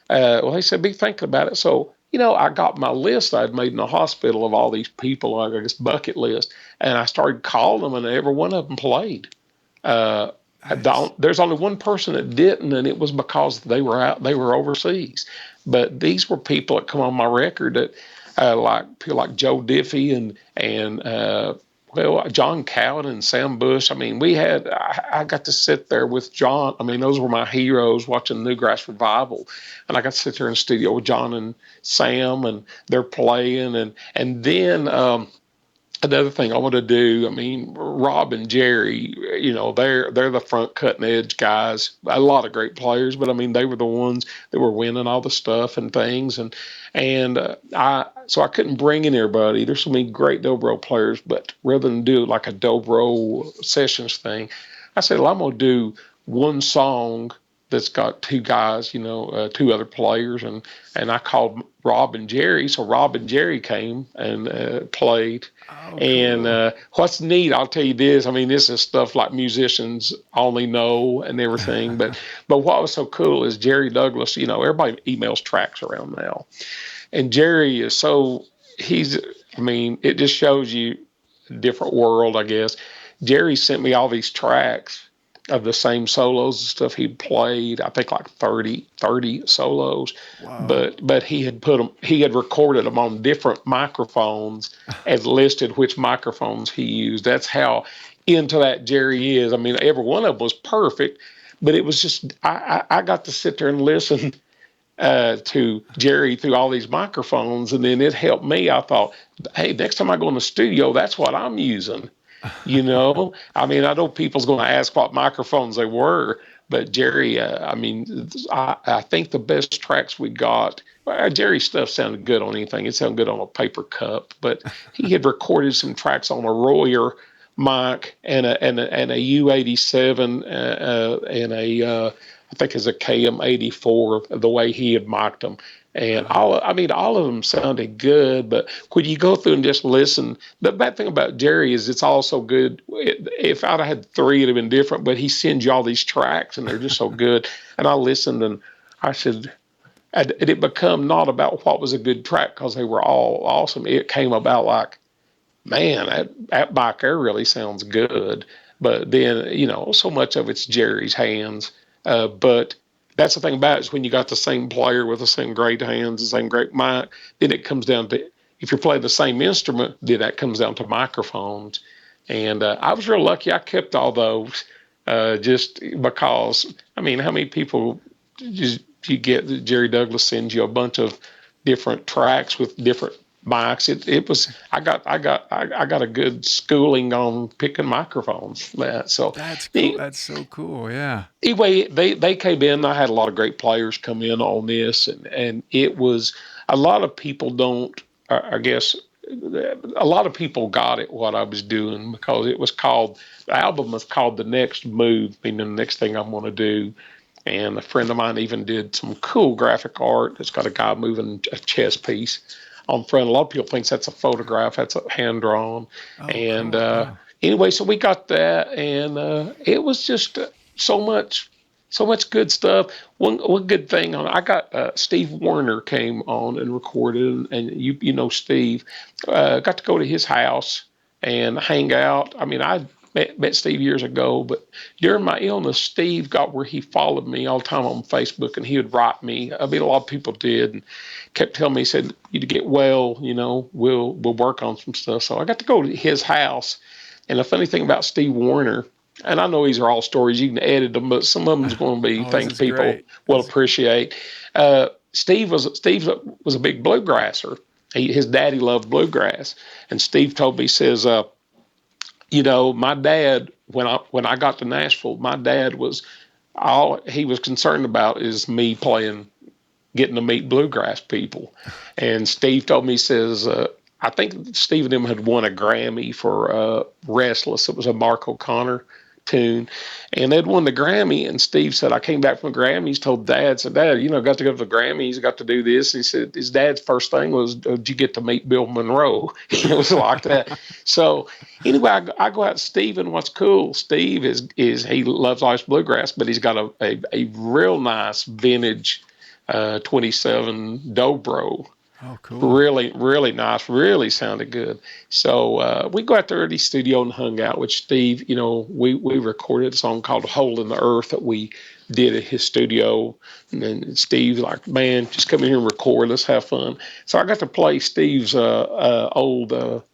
Well, they said, "Be thinking about it." So, I got my list I'd made in the hospital of all these people, I got this bucket list, and I started calling them, and every one of them played. Uh, Nice. there's only one person that didn't, and it was because they were overseas. But these were people that come on my record that, like people like Joe Diffie and John Cowden and Sam Bush. I mean, I got to sit there with John. I mean, those were my heroes watching Newgrass Revival. And I got to sit there in the studio with John and Sam, and they're playing. And then another thing I want to do, I mean, Rob and Jerry, they're the front cutting edge guys. A lot of great players, but I mean, they were the ones that were winning all the stuff and things. So I couldn't bring in everybody. There's so many great Dobro players, but rather than do like a Dobro sessions thing, I said, well, I'm going to do one song that's got two guys, two other players, and I called Rob and Jerry. So Rob and Jerry came and played. Oh, And cool. what's neat, I'll tell you this. I mean, this is stuff like musicians only know and everything. But what was so cool is Jerry Douglas. Everybody emails tracks around now, and Jerry is so he's. I mean, it just shows you a different world, I guess. Jerry sent me all these tracks of the same solos and stuff he'd played. I think like 30 solos, Wow. but he had recorded them on different microphones and listed which microphones he used. That's how into that Jerry is. I mean, every one of them was perfect, but it was just I got to sit there and listen to Jerry through all these microphones, and then it helped me. I thought, hey, next time I go in the studio, that's what I'm using. I mean, I know people's going to ask what microphones they were, but Jerry, I mean, I think the best tracks we got, Jerry's stuff sounded good on anything. It sounded good on a paper cup, but he had recorded some tracks on a Royer mic and a U87 and I think it's a KM84, the way he had mocked them. And all of them sounded good, but when you go through and just listen, the bad thing about Jerry is it's all so good. If I'd had three, it'd have been different, but he sends you all these tracks and they're just so good. And I listened and I said, and it become not about what was a good track because they were all awesome. It came about like, man, that bike there really sounds good. But then, so much of it's Jerry's hands. But that's the thing about it is when you got the same player with the same great hands, the same great mic, then it comes down to, if you're playing the same instrument, then that comes down to microphones. And I was real lucky I kept all those just because, I mean, how many people just you get that Jerry Douglas sends you a bunch of different tracks with different mics. It was I got a good schooling on picking microphones. So That's cool. That's so cool. Yeah. anyway, they came in. I had a lot of great players come in on this, and it was a lot of people don't. I guess a lot of people got it what I was doing because the album was called The Next Move, meaning the next thing I'm going to do. And a friend of mine even did some cool graphic art. It's got a guy moving a chess piece on front. A lot of people think that's a photograph. That's a hand drawn. Oh, And cool. Wow. anyway, so we got that, and it was just so much good stuff. One good thing I got Steve Warner came on and recorded, and you know Steve, got to go to his house and hang out. I mean, I met Steve years ago, but during my illness, Steve got where he followed me all the time on Facebook, and he would write me. I mean, a lot of people did, and kept telling me, he said, "You to get well, we'll work on some stuff." So I got to go to his house, and the funny thing about Steve Warner, and I know these are all stories, you can edit them, but some of them's going to be Oh, this things is people great. will appreciate. Steve was a big bluegrasser. His daddy loved bluegrass, and Steve told me, he says, my dad, when I got to Nashville, my dad was all he was concerned about is me getting to meet bluegrass people. And Steve told me, he says, I think Steve and him had won a Grammy for Restless. It was a Mark O'Connor tune. And they'd won the Grammy. And Steve said, I came back from the Grammys, told Dad, said, Dad, got to go to the Grammys, got to do this. He said, his dad's first thing was, did you get to meet Bill Monroe? It was like that. So anyway, I go out to Steve, and what's cool, Steve is he loves Irish bluegrass, but he's got a real nice vintage 27 Dobro. Oh, cool. Really, really nice. Really sounded good. So we go out there to the studio and hung out with Steve. We recorded a song called "Hole in the Earth" that we did at his studio. And then Steve's like, "Man, just come in here and record. Let's have fun." So I got to play Steve's old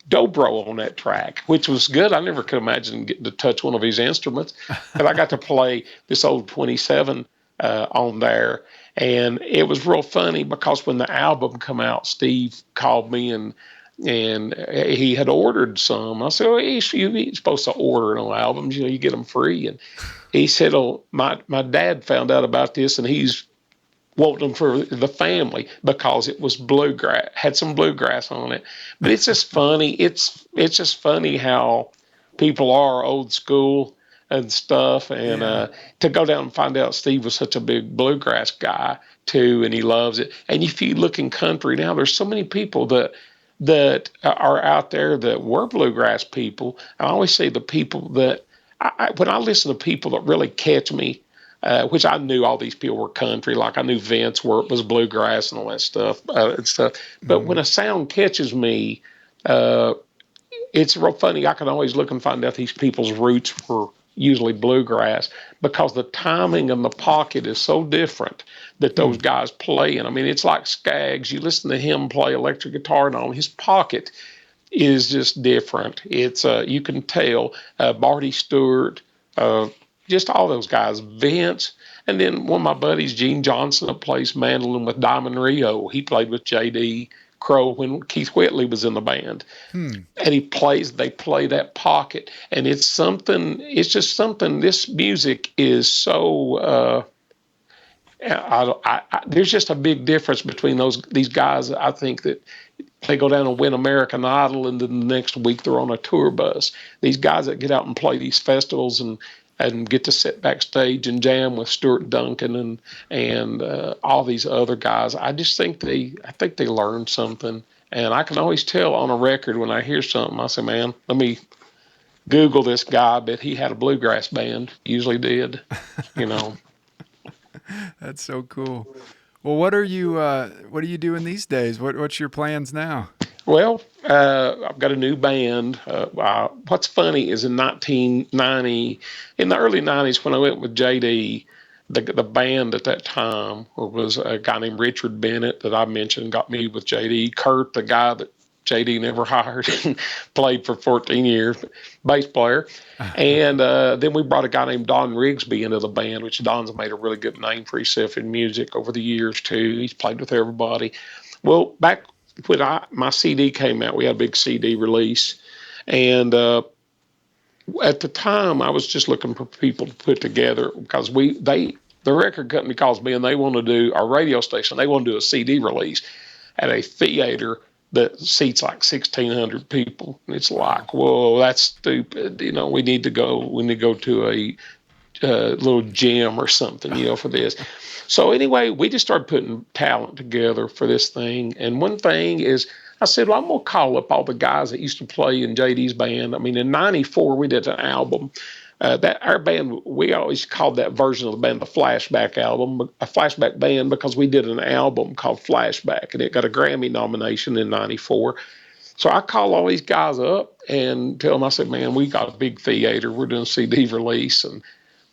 Dobro on that track, which was good. I never could imagine getting to touch one of his instruments, but I got to play this old 27 on there. And it was real funny because when the album come out, Steve called me and he had ordered some. I said, "Well, you're supposed to order no albums, you get them free." And he said, "Oh, my dad found out about this, and he's wanting them for the family because it was bluegrass, had some bluegrass on it." But it's just funny. It's just funny how people are old school. and stuff. And to go down and find out Steve was such a big bluegrass guy too, and he loves it. And if you look in country now, there's so many people that are out there that were bluegrass people. I always say the people that when I listen to people that really catch me, which I knew all these people were country, like I knew Vince was bluegrass and all that stuff and stuff. But when a sound catches me, uh, it's real funny. I can always look and find out these people's roots were usually bluegrass because the timing and the pocket is so different that those guys play in. I mean, it's like Skaggs. You listen to him play electric guitar and all, his pocket is just different. It's you can tell. Marty Stewart, just all those guys, Vince, and then one of my buddies, Gene Johnson, that plays mandolin with Diamond Rio. He played with JD Crowe when Keith Whitley was in the band, and they play that pocket, and it's something. It's just something. This music is so. There's just a big difference between these guys. I think that they go down and win American Idol, and then the next week they're on a tour bus. These guys that get out and play these festivals and get to sit backstage and jam with Stuart Duncan and all these other guys. I just think they learn something, and I can always tell on a record when I hear something. I say, man, let me Google this guy. But he had a bluegrass band. Usually did, you know. That's so cool. Well, what are you doing these days? What's your plans now? Well, I've got a new band. What's funny is in 1990, in the early 90s, when I went with JD, the band at that time was a guy named Richard Bennett that I mentioned, got me with JD. Kurt, the guy that JD never hired and played for 14 years, bass player. And then we brought a guy named Don Rigsby into the band, which Don's made a really good name for himself in music over the years, too. He's played with everybody. Well, back when my CD came out, we had a big CD release. And at the time, I was just looking for people to put together because the record company calls me and they want to do our radio station. They want to do a CD release at a theater that seats like 1,600 people. And it's like, whoa, that's stupid. You know, we need to go to a little gym or something, for this. So anyway, we just started putting talent together for this thing. And one thing is, I said, well, I'm going to call up all the guys that used to play in JD's band. I mean, in 94, we did an album. That our band, we always called that version of the band the Flashback album, a flashback band, because we did an album called Flashback, and it got a Grammy nomination in 94. So I call all these guys up and tell them, I said, man, we got a big theater. We're doing a CD release, and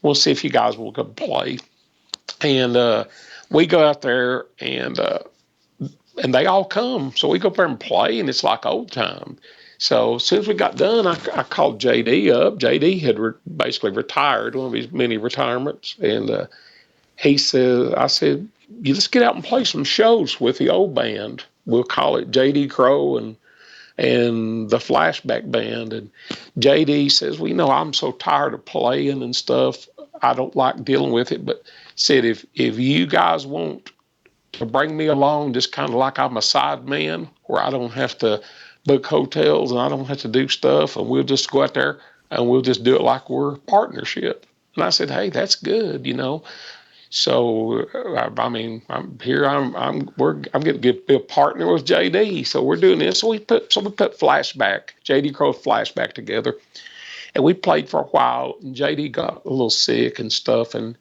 we'll see if you guys will come play. And we go out there, and they all come. So we go up there and play, and it's like old time. So as soon as we got done, I called JD up. JD had basically retired, one of his many retirements. And I said, let's get out and play some shows with the old band. We'll call it JD Crowe and the Flashback Band. And JD says, well, I'm so tired of playing and stuff. I don't like dealing with it. But said, if you guys want to bring me along, just kind of like I'm a side man, where I don't have to book hotels and I don't have to do stuff, and we'll just go out there and we'll just do it like we're a partnership. And I said, hey, that's good, So I'm here. I'm going to be a partner with JD. So we're doing this. So we put Flashback, JD Crowe Flashback together, and we played for a while. And JD got a little sick and stuff, and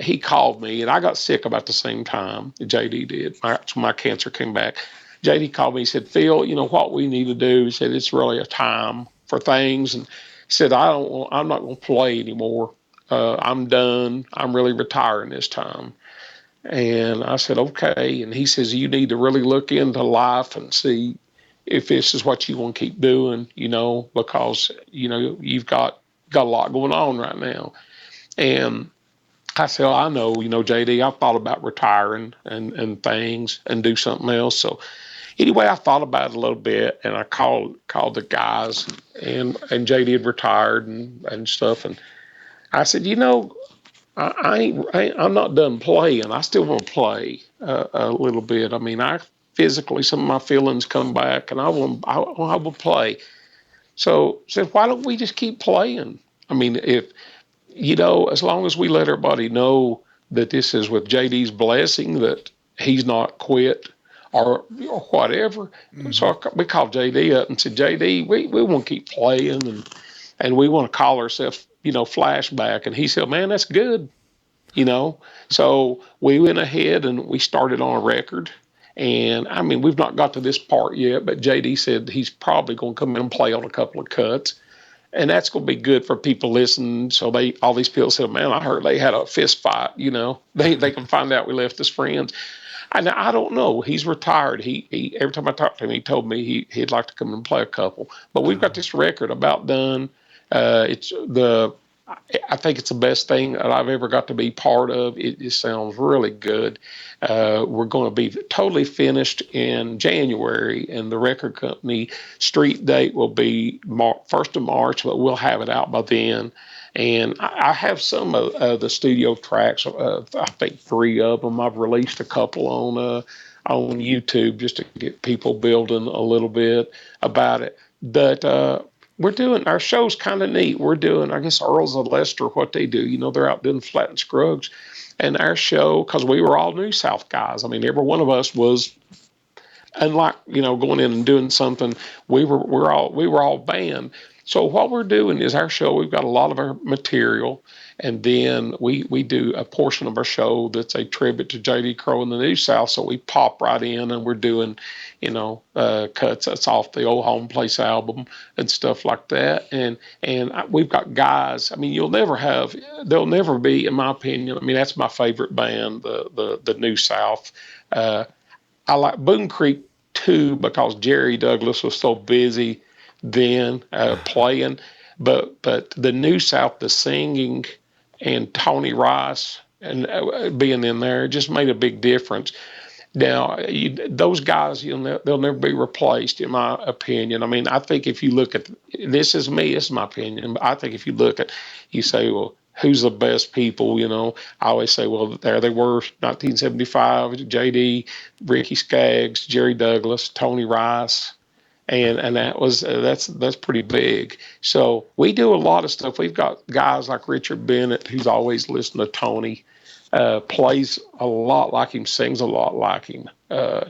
he called me, and I got sick about the same time JD did. My cancer came back. JD called me. He said, Phil, what we need to do. He said, it's really a time for things. And he said, I'm not going to play anymore. I'm done. I'm really retiring this time. And I said, okay. And he says, you need to really look into life and see if this is what you want to keep doing, because, you've got a lot going on right now. And I said, I know, JD, I thought about retiring and things and do something else. So anyway, I thought about it a little bit, and I called the guys, and JD had retired and stuff. And I said, I'm not done playing. I still want to play a little bit. I mean, physically, some of my feelings come back, and I will play. So I said, why don't we just keep playing? I mean, if as long as we let everybody know that this is with JD's blessing, that he's not quit or whatever. Mm-hmm. So we called JD up and said, JD, we want to keep playing and we want to call ourselves, Flashback. And he said, man, that's good, you know. So we went ahead and we started on a record. And I mean, we've not got to this part yet, but JD said he's probably going to come in and play on a couple of cuts, and that's going to be good for people listening. So all these people said, "Man, I heard they had a fist fight." They can find out we left as friends. And I don't know. He's retired. He every time I talked to him, he told me he'd like to come and play a couple. But we've got this record about done. It's the I think it's the best thing that I've ever got to be part of. It just sounds really good. We're going to be totally finished in January, and the record company street date will be 1st of March, but we'll have it out by then. And I have some of the studio tracks. I think 3 of them. I've released a couple on YouTube just to get people building a little bit about it. But we're doing our show's kind of neat. We're doing, I guess, Earls of Leicester, what they do. They're out doing Flat and Scruggs, and our show, because we were all New South guys. I mean, every one of us was, unlike going in and doing something. We were all band. So what we're doing is our show. We've got a lot of our material, and then we do a portion of our show that's a tribute to JD Crowe in the New South. So we pop right in, and we're doing cuts that's off the Old Home Place album and stuff like that. And we've got guys. I mean, there'll never be, in my opinion. I mean, that's my favorite band, the New South. I like Boone Creek too because Jerry Douglas was so busy then playing, but the New South, the singing, and Tony Rice and being in there just made a big difference. Now, those guys, they'll never be replaced, in my opinion. I mean, I think if you look at this is me, it's my opinion. But I think if you say, well, who's the best people? I always say, well, there they were, 1975, JD, Ricky Skaggs, Jerry Douglas, Tony Rice. And that's pretty big. So we do a lot of stuff. We've got guys like Richard Bennett, who's always listening to Tony, plays a lot like him, sings a lot like him.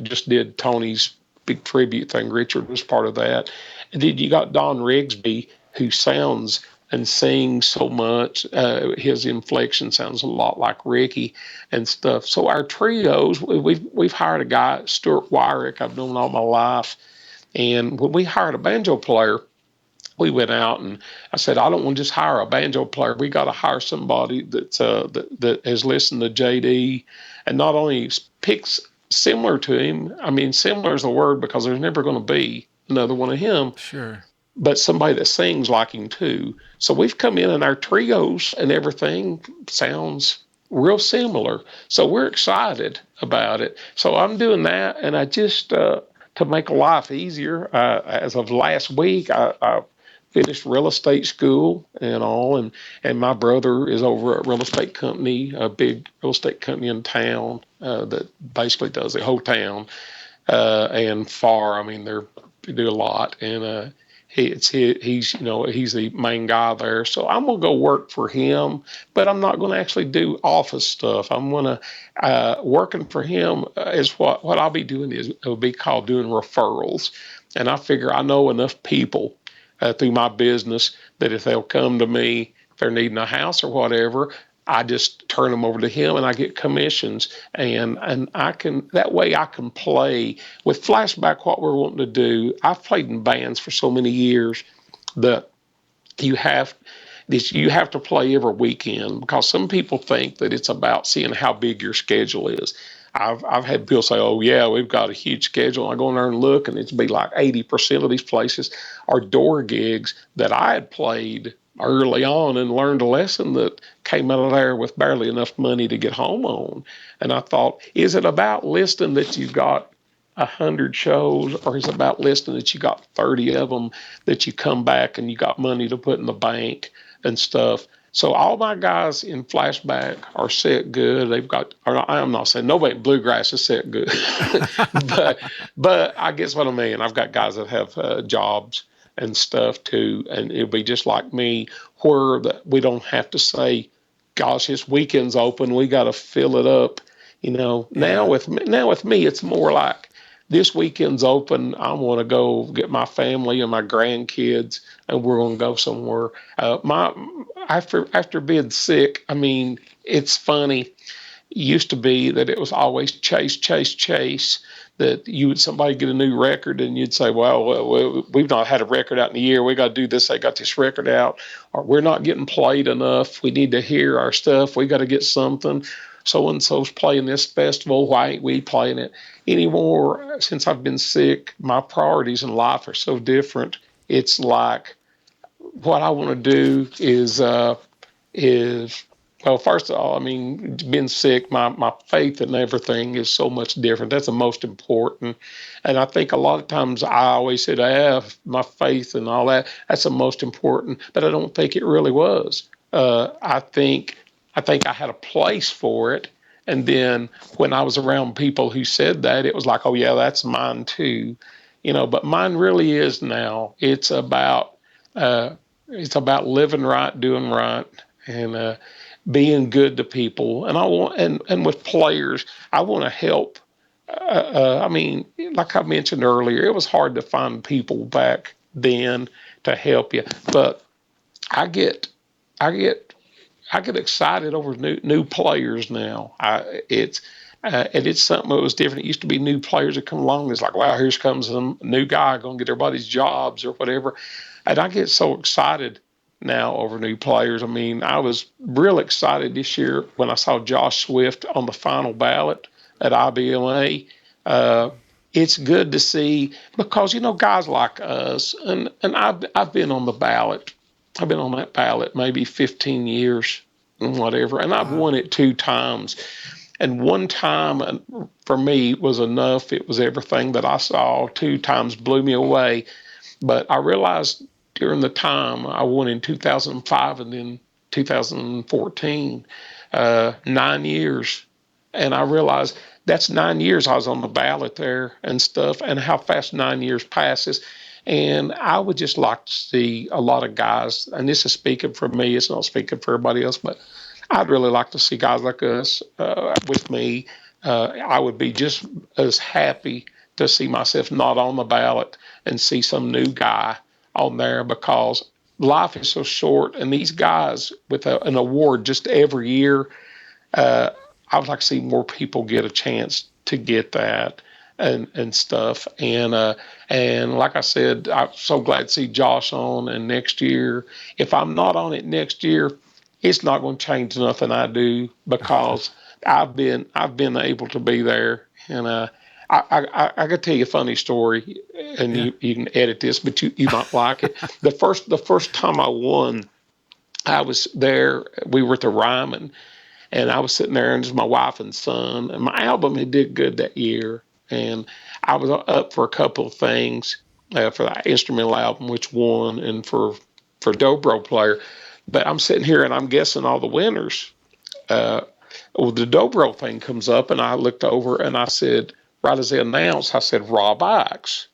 Just did Tony's big tribute thing. Richard was part of that. And then you got Don Rigsby, who sounds and sings so much. His inflection sounds a lot like Ricky and stuff. So our trios, we've hired a guy, Stuart Wyrick, I've known all my life. And when we hired a banjo player, we went out and I said, I don't want to just hire a banjo player. We got to hire somebody that has listened to JD and not only picks similar to him. I mean, similar is the word because there's never going to be another one of him. Sure. But somebody that sings like him too. So we've come in and our trios and everything sounds real similar. So we're excited about it. So I'm doing that, and I just to make life easier. As of last week, I finished real estate school and all, and my brother is over at a real estate company, a big real estate company in town that basically does the whole town and far. I mean, they do a lot, and he's the main guy there. So I'm gonna go work for him, but I'm not gonna actually do office stuff. I'm gonna working for him is what I'll be doing is it'll be called doing referrals, and I figure I know enough people through my business that if they'll come to me if they're needing a house or whatever, I just turn them over to him and I get commissions, and I can that way I can play with Flashback. What we're wanting to do, I've played in bands for so many years that you have to play every weekend because some people think that it's about seeing how big your schedule is. I've had people say, "Oh yeah, we've got a huge schedule." I go in there and look, and it's be like 80% of these places are door gigs that I had played early on and learned a lesson that came out of there with barely enough money to get home on. And I thought, is it about listing that you've got 100 shows, or is it about listing that you got 30 of them that you come back and you got money to put in the bank and stuff? So all my guys in Flashback are set good. They've got, or I'm not saying nobody in Bluegrass is set good, but I guess what I mean. I've got guys that have jobs and stuff too. And it'll be just like me, where we don't have to say, "Gosh, this weekend's open. We got to fill it up." Now Yeah. with me, it's more like this weekend's open. I want to go get my family and my grandkids, and we're going to go somewhere. My after being sick, I mean, it's funny. Used to be that it was always chase, chase, chase. That somebody get a new record and you'd say, well, we've not had a record out in a year. We got to do this. They got this record out, or we're not getting played enough. We need to hear our stuff. We got to get something. So and so's playing this festival. Why ain't we playing it anymore? Since I've been sick, my priorities in life are so different. It's like what I want to do is well, first of all, I mean, being sick, my faith and everything is so much different. That's the most important. And I think a lot of times I always said, my faith and all that, that's the most important. But I don't think it really was. I think I had a place for it. And then when I was around people who said that, it was like, oh, yeah, that's mine too. But mine really is now. It's about living right, doing right, and being good to people. And I want, and with players, I want to help. I mean, like I mentioned earlier, it was hard to find people back then to help you. But I get, I get, I get excited over new players now. And it's something that was different. It used to be new players that come along. It's like, wow, here comes a new guy going to get everybody's jobs or whatever. And I get so excited now over new players. I mean, I was real excited this year when I saw Josh Swift on the final ballot at IBMA. It's good to see because guys like us, and I've been on the ballot. I've been on that ballot maybe 15 years and whatever, and I've Wow. won it 2 times. And one time for me was enough. It was everything that I saw. 2 times blew me away. But I realized during the time I won in 2005 and then 2014, 9 years. And I realized that's 9 years I was on the ballot there and stuff, and how fast 9 years passes. And I would just like to see a lot of guys, and this is speaking for me, it's not speaking for everybody else, but I'd really like to see guys like us with me. I would be just as happy to see myself not on the ballot and see some new guy on there, because life is so short, and these guys with an award just every year, I would like to see more people get a chance to get that and stuff. And like I said, I'm so glad to see Josh on. And next year, if I'm not on it next year, it's not going to change nothing I do, because I've been able to be there. And I could tell you a funny story, and Yeah. you can edit this, but you might like it. The first time I won, I was there. We were at the Ryman, and I was sitting there, and it was my wife and son, and my album had did good that year, and I was up for a couple of things for the instrumental album, which won, and for Dobro player. But I'm sitting here and I'm guessing all the winners. Uh, well, the Dobro thing comes up, and I looked over and I said, right as they announced, I said Rob Ickes.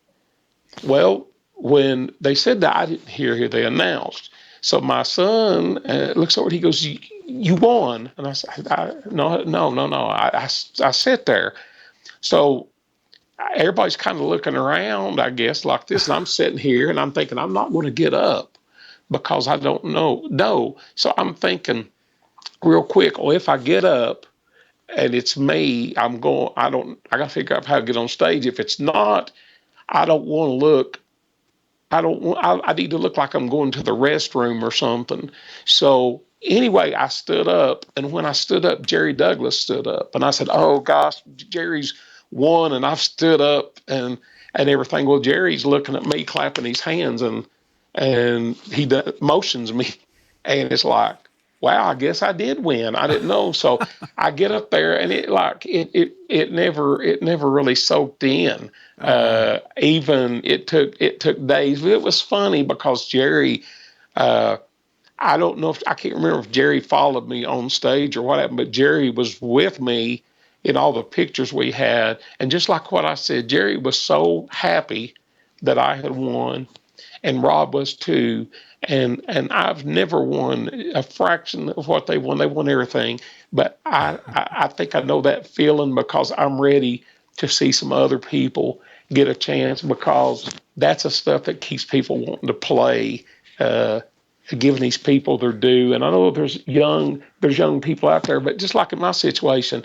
Well, when they said that, I didn't hear who they announced. So my son looks over, he goes, "You won." And I said, "No, no, no, no. I sit there." So everybody's kind of looking around, I guess, like this. And I'm sitting here and I'm thinking, I'm not going to get up because I don't know. No. So I'm thinking real quick, well, if I get up and it's me, I got to figure out how to get on stage. If it's not, I don't want to look I don't want, I need to look like I'm going to the restroom or something. So anyway, I stood up, and when I stood up, Jerry Douglas stood up, and I said, "Oh gosh, Jerry's won," and I've stood up and everything. Well, Jerry's looking at me, clapping his hands, and he motions me, and it's like, wow, I guess I did win. I didn't know. So I get up there, and it never really soaked in. Oh, Even it took days. But it was funny because Jerry, uh, I don't know if I can't remember if Jerry followed me on stage or what happened, but Jerry was with me in all the pictures we had. And just like what I said, Jerry was so happy that I had won. and Rob was too. And I've never won a fraction of what they won. They won everything, but I think I know that feeling because I'm ready to see some other people get a chance, because that's the stuff that keeps people wanting to play. Uh, Giving these people their due. And I know there's young people out there, but just like in my situation,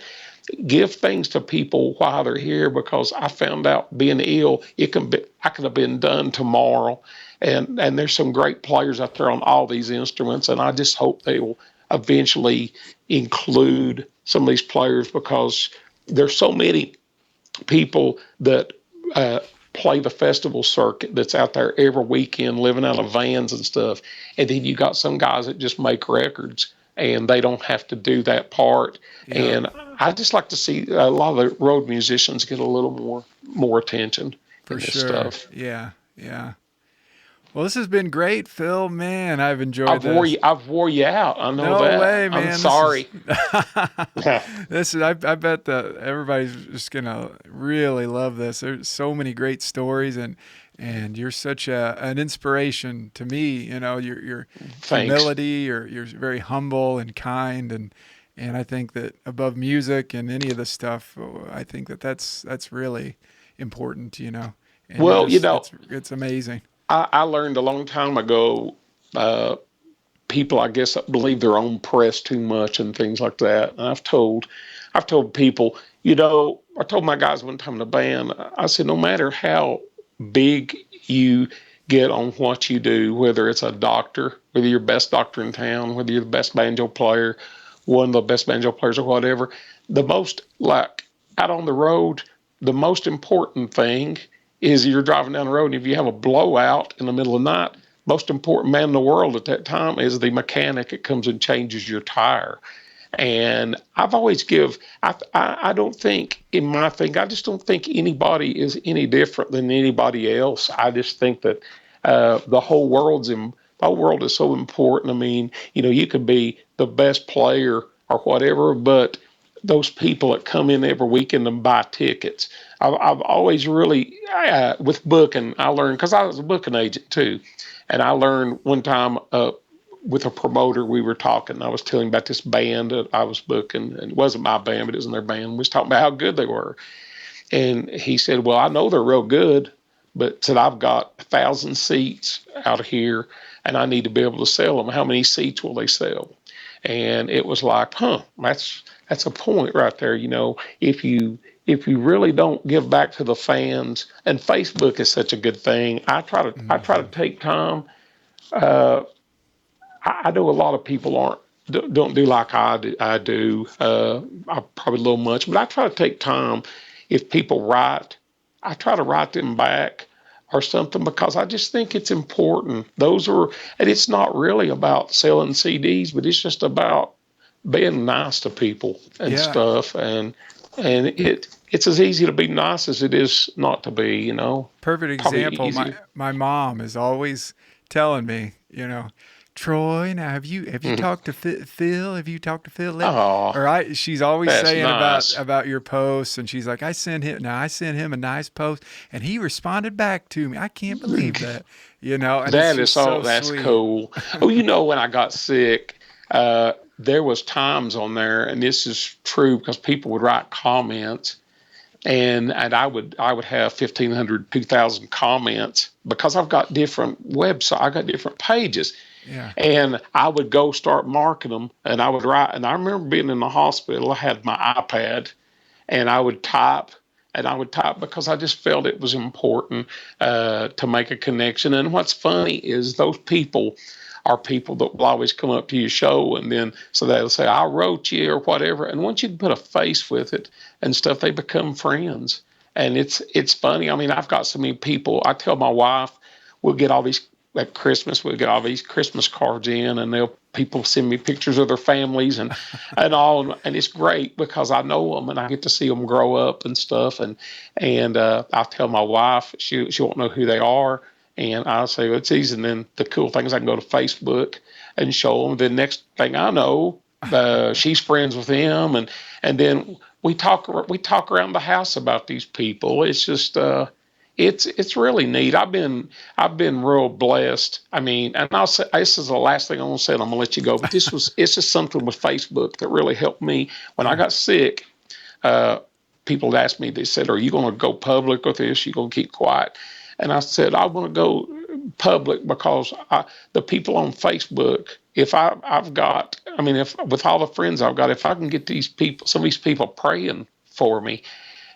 give things to people while they're here, because I found out being ill, I could have been done tomorrow. And there's some great players out there on all these instruments, and I just hope they will eventually include some of these players, because there's so many people that uh, play the festival circuit that's out there every weekend, living out of vans and stuff. And then you got some guys that just make records and they don't have to do that part. Yeah, And I just like to see a lot of the road musicians get a little more attention for in this sure. stuff. Yeah, yeah. Well, this has been great, Phil. Man, I've enjoyed this. I've wore you out. I know No that. way, I'm man. This is sorry. this is. I bet that everybody's just gonna really love this. There's so many great stories, and you're such an inspiration to me. You know, your Thanks. humility. You're very humble and kind, and I think that above music and any of this stuff, I think that that's really important. You know, and you're Well, just it's amazing. I learned a long time ago. Uh, People, I guess, believe their own press too much and things like that. And I've told people, I told my guys one time in the band, I said, no matter how big you get on what you do, whether it's a doctor, whether you're best doctor in town, whether you're the best banjo player, one of the best banjo players or whatever, the most, like, out on the road, the most important thing is you're driving down the road, and if you have a blowout in the middle of the night, most important man in the world at that time is the mechanic that comes and changes your tire. And I've always I don't think in my thing, I just don't think anybody is any different than anybody else. I just think that the whole world is so important. I mean, you could be the best player or whatever, but those people that come in every weekend and buy tickets. I've always really, with booking, I learned, because I was a booking agent too. And I learned one time with a promoter, we were talking. I was telling him about this band that I was booking, and it wasn't my band, but it was in their band. We was talking about how good they were. And he said, well, I know they're real good, but said, I've got 1,000 seats out of here, and I need to be able to sell them. How many seats will they sell? And it was like, that's a point right there. If you really don't give back to the fans, and Facebook is such a good thing. I try to Hmm. take time. Uh, I know a lot of people don't do like I do. I probably a little much, but I try to take time. If people write, I try to write them back or something, because I just think it's important. And it's not really about selling CDs, but it's just about being nice to people and Yeah, stuff. And it's as easy to be nice as it is not to be. perfect Probably example. My easier. my mom is always telling me, Troy, now have you talked to Phil? Have you talked to Phil? Oh, She's always that's saying about nice. your posts, and she's like, I sent him a nice post, and he responded back to me. I can't believe that, and it's just so That's sweet. cool. Oh, when I got sick, there was times on there, and this is true because people would write comments, and I would have 1,500, 2,000 comments, because I've got different websites, I got different pages, Yeah. and I would go start marking them, and I would write. And I remember being in the hospital, I had my iPad, and I would type because I just felt it was important to make a connection. And what's funny is those people are people that will always come up to your show, and then so they'll say, I wrote you or whatever. And once you put a face with it and stuff, they become friends. And it's funny. I mean, I've got so many people. I tell my wife, we'll get all these at Christmas, we'll get all these Christmas cards in, and people send me pictures of their families and all, and it's great because I know them and I get to see them grow up and stuff. And I tell my wife, she won't know who they are, and I say, well, it's easy. And then the cool thing is I can go to Facebook and show them. The next thing I know, she's friends with him, and then we talk around the house about these people. It's just it's really neat. I've been real blessed. I mean, and I'll say this is the last thing I'm gonna say, and I'm gonna let you go. But it's just something with Facebook that really helped me when I Yeah. got sick. Uh, People had asked me, they said, "Are you going to go public with this? You going to keep quiet?" And I said, "I want to go public because the people on Facebook, if I've got, I mean, if with all the friends I've got, if I can get these people, some of these people praying for me,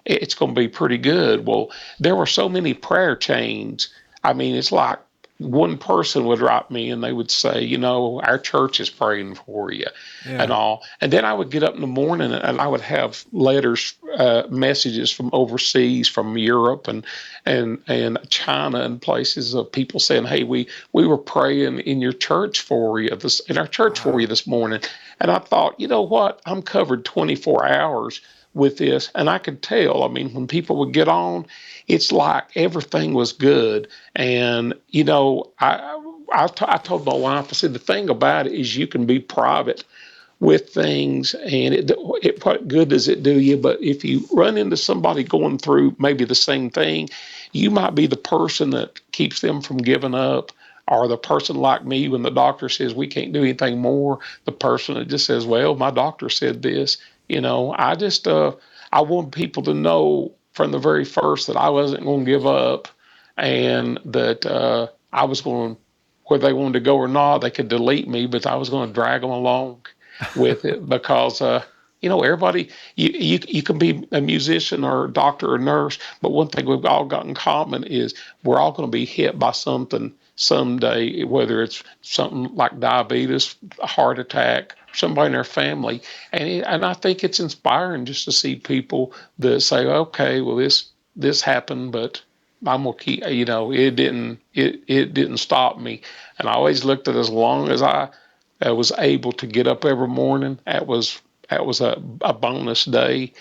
it's going to be pretty good." Well, there were so many prayer chains. I mean, it's like one person would write me and they would say, "Our church is praying for you," and Yeah. all. And then I would get up in the morning and I would have letters, messages from overseas, from Europe and China and places, of people saying, "Hey, we were praying in your church for you, in our church for Wow. you this morning." And I thought, you know what? I'm covered 24 hours with this. And I could tell, I mean, when people would get on, it's like everything was good. And, I told my wife, I said, the thing about it is you can be private with things, and what good does it do you? But if you run into somebody going through maybe the same thing, you might be the person that keeps them from giving up, or the person like me when the doctor says we can't do anything more, the person that just says, "Well, my doctor said this." I want people to know from the very first that I wasn't going to give up, and that I was going, whether they wanted to go or not, they could delete me, but I was going to drag them along with it, because everybody, you can be a musician or a doctor or nurse, but one thing we've all got in common is we're all going to be hit by something someday, whether it's something like diabetes, a heart attack, somebody in their family. And I think it's inspiring just to see people that say, "Okay, well, this happened, but I'm gonna keep," it didn't stop me. And I always looked at, as long as I was able to get up every morning, that was a bonus day.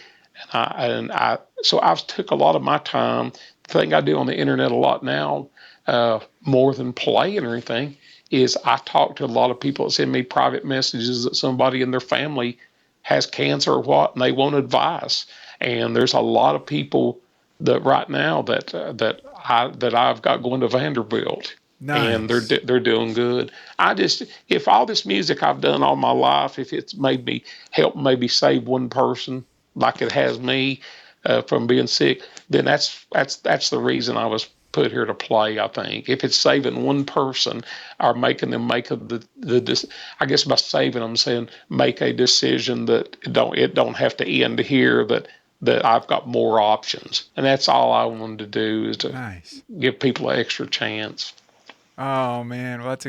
And I so I've took a lot of my time. The thing I do on the internet a lot now, more than playing or anything, is I talk to a lot of people that send me private messages that somebody in their family has cancer or what, and they want advice. And there's a lot of people that right now that I've got going to Vanderbilt, and they're Nice. they're doing good. If all this music I've done all my life, if it's made me help maybe save one person like it has me, from being sick, then that's the reason I was put here to play. I think if it's saving one person, or making them make I guess by saving them, saying make a decision that it don't have to end here, that I've got more options. And that's all I wanted to do, is to Nice. give people an extra chance. Oh man, well that's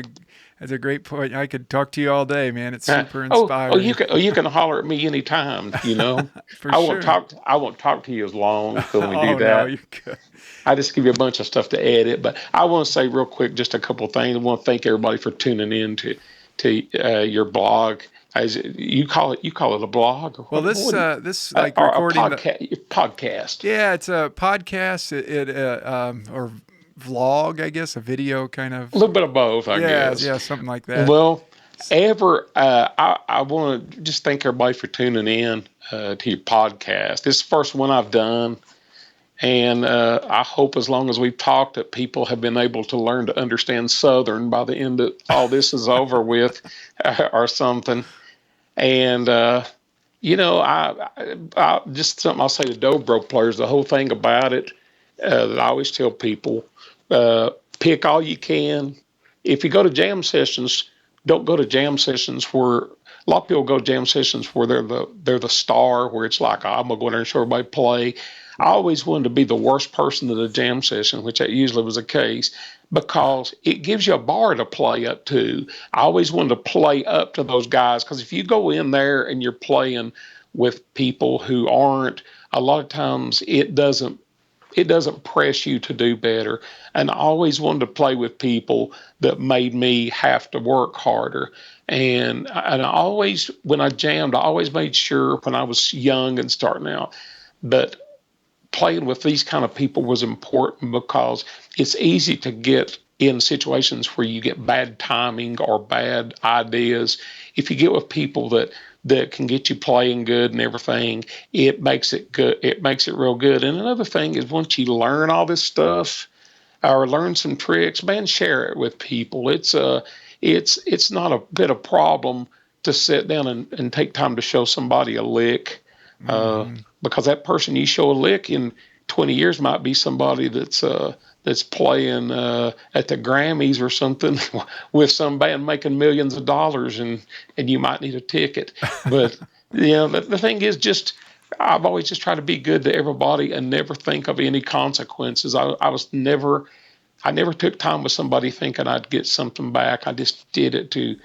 a great point. I could talk to you all day, man. It's Uh, super you inspiring. can holler at me anytime. For sure. I won't talk to you as long when we do Oh no, that. you're good. I just give you a bunch of stuff to edit. But I want to say real quick just a couple of things. I want to thank everybody for tuning in to your blog. You call it a blog, or Well, what do you, this like or a recording the podcast. yeah, it's a podcast. Or vlog, I guess, a video kind A of. little bit of both, I Yeah, guess. yeah, something like that. Well, I want to just thank everybody for tuning in, to your podcast. This is the first one I've done, and I hope, as long as we've talked, that people have been able to learn to understand Southern by the end of all this is over with, or something. And I just something I'll say to Dobro players. The whole thing about it, that I always tell people, uh, pick all you can. If you go to jam sessions, don't go to jam sessions where a lot of people go to jam sessions where they're the star, where it's like, "Oh, I'm gonna go in there and show everybody play." I always wanted to be the worst person at a jam session, which that usually was the case, because it gives you a bar to play up to. I always wanted to play up to those guys, because if you go in there and you're playing with people who aren't, a lot of times it doesn't press you to do better. And I always wanted to play with people that made me have to work harder. And I always, when I jammed, I always made sure, when I was young and starting out, that playing with these kind of people was important, because it's easy to get in situations where you get bad timing or bad ideas. If you get with people that can get you playing good and everything, it makes it good. It makes it real good. And another thing is once you learn all this stuff or learn some tricks, man, share it with people. It's not a bit of problem to sit down and take time to show somebody a lick, because that person you show a lick in 20 years might be somebody that's playing at the Grammys or something with some band making millions of dollars, and you might need a ticket. But the thing is, just I've always just tried to be good to everybody and never think of any consequences. I never took time with somebody thinking I'd get something back. I just did it to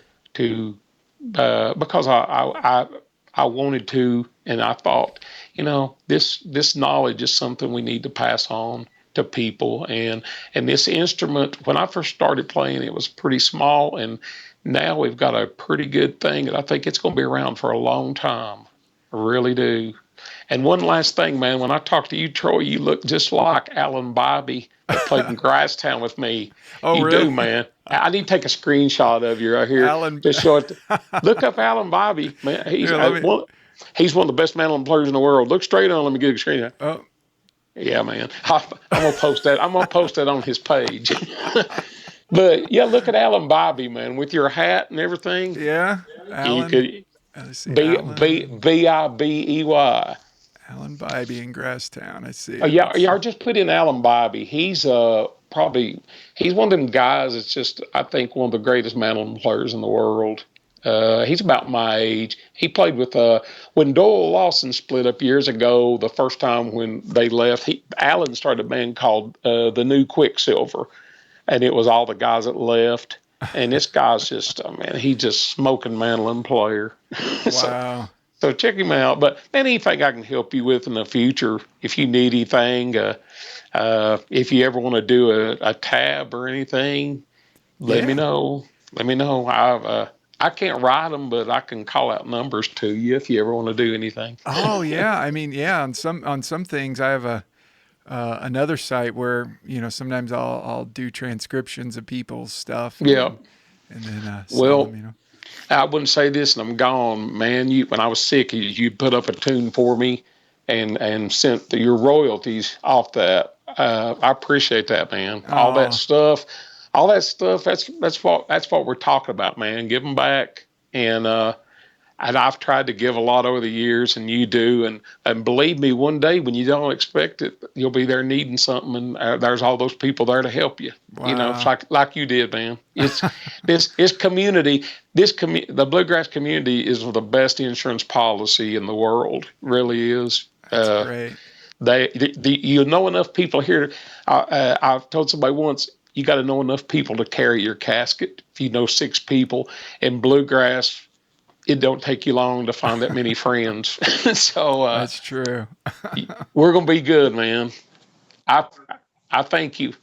because I wanted to, and I thought, this knowledge is something we need to pass on to people. And this instrument, when I first started playing, it was pretty small, and now we've got a pretty good thing, and I think it's going to be around for a long time. I really do. And one last thing, man, when I talk to you, Troy, you look just like Alan Bobby that played in Grasstown with me. Oh, You really? do, man. I need to take a screenshot of you right here Alan. to show it. Look up Alan Bobby, man. He's Here, let me. he's one of the best mandolin players in the world. Look straight on. Let me get a screenshot. Oh, Yeah, man. I'm gonna post that. I'm gonna post that on his page. But yeah, look at Alan Bobby, man, with your hat and everything. yeah, You Alan. could Let's see, Bibey. Alan Bybee in Grasstown. I see Oh it. yeah, or just put in Alan Bobby. He's probably he's one of them guys that's just, I think, one of the greatest mandolin players in the world. He's about my age. He played with when Doyle Lawson split up years ago. The first time when they left, Alan started a band called the New Quicksilver, and it was all the guys that left. And this guy's just, man, he's just smoking mandolin player. So Wow. so check him out. But anything I can help you with in the future, if you need anything, if you ever want to do a tab or anything, let me Yeah. know. Let me know. I can't write them, but I can call out numbers to you if you ever want to do anything. Oh, yeah. I mean, yeah. On some things, I have another site where sometimes I'll do transcriptions of people's stuff Yeah. and then sell Well, them. I wouldn't say this, and I'm gone, man. When I was sick, you put up a tune for me, and sent your royalties off that. I appreciate that, man. Oh, All that stuff. That's what we're talking about, man. Give them back, and I've tried to give a lot over the years, and you do, and believe me, one day when you don't expect it, you'll be there needing something, and there's all those people there to help you. It's wow. like you did, man. It's this community, the bluegrass community is the best insurance policy in the world. Really is. That's great. You know enough people here. I've told somebody once, you got to know enough people to carry your casket. If you know 6 people in bluegrass, it don't take you long to find that many friends. So That's true. we're gonna be good, man. I I thank you.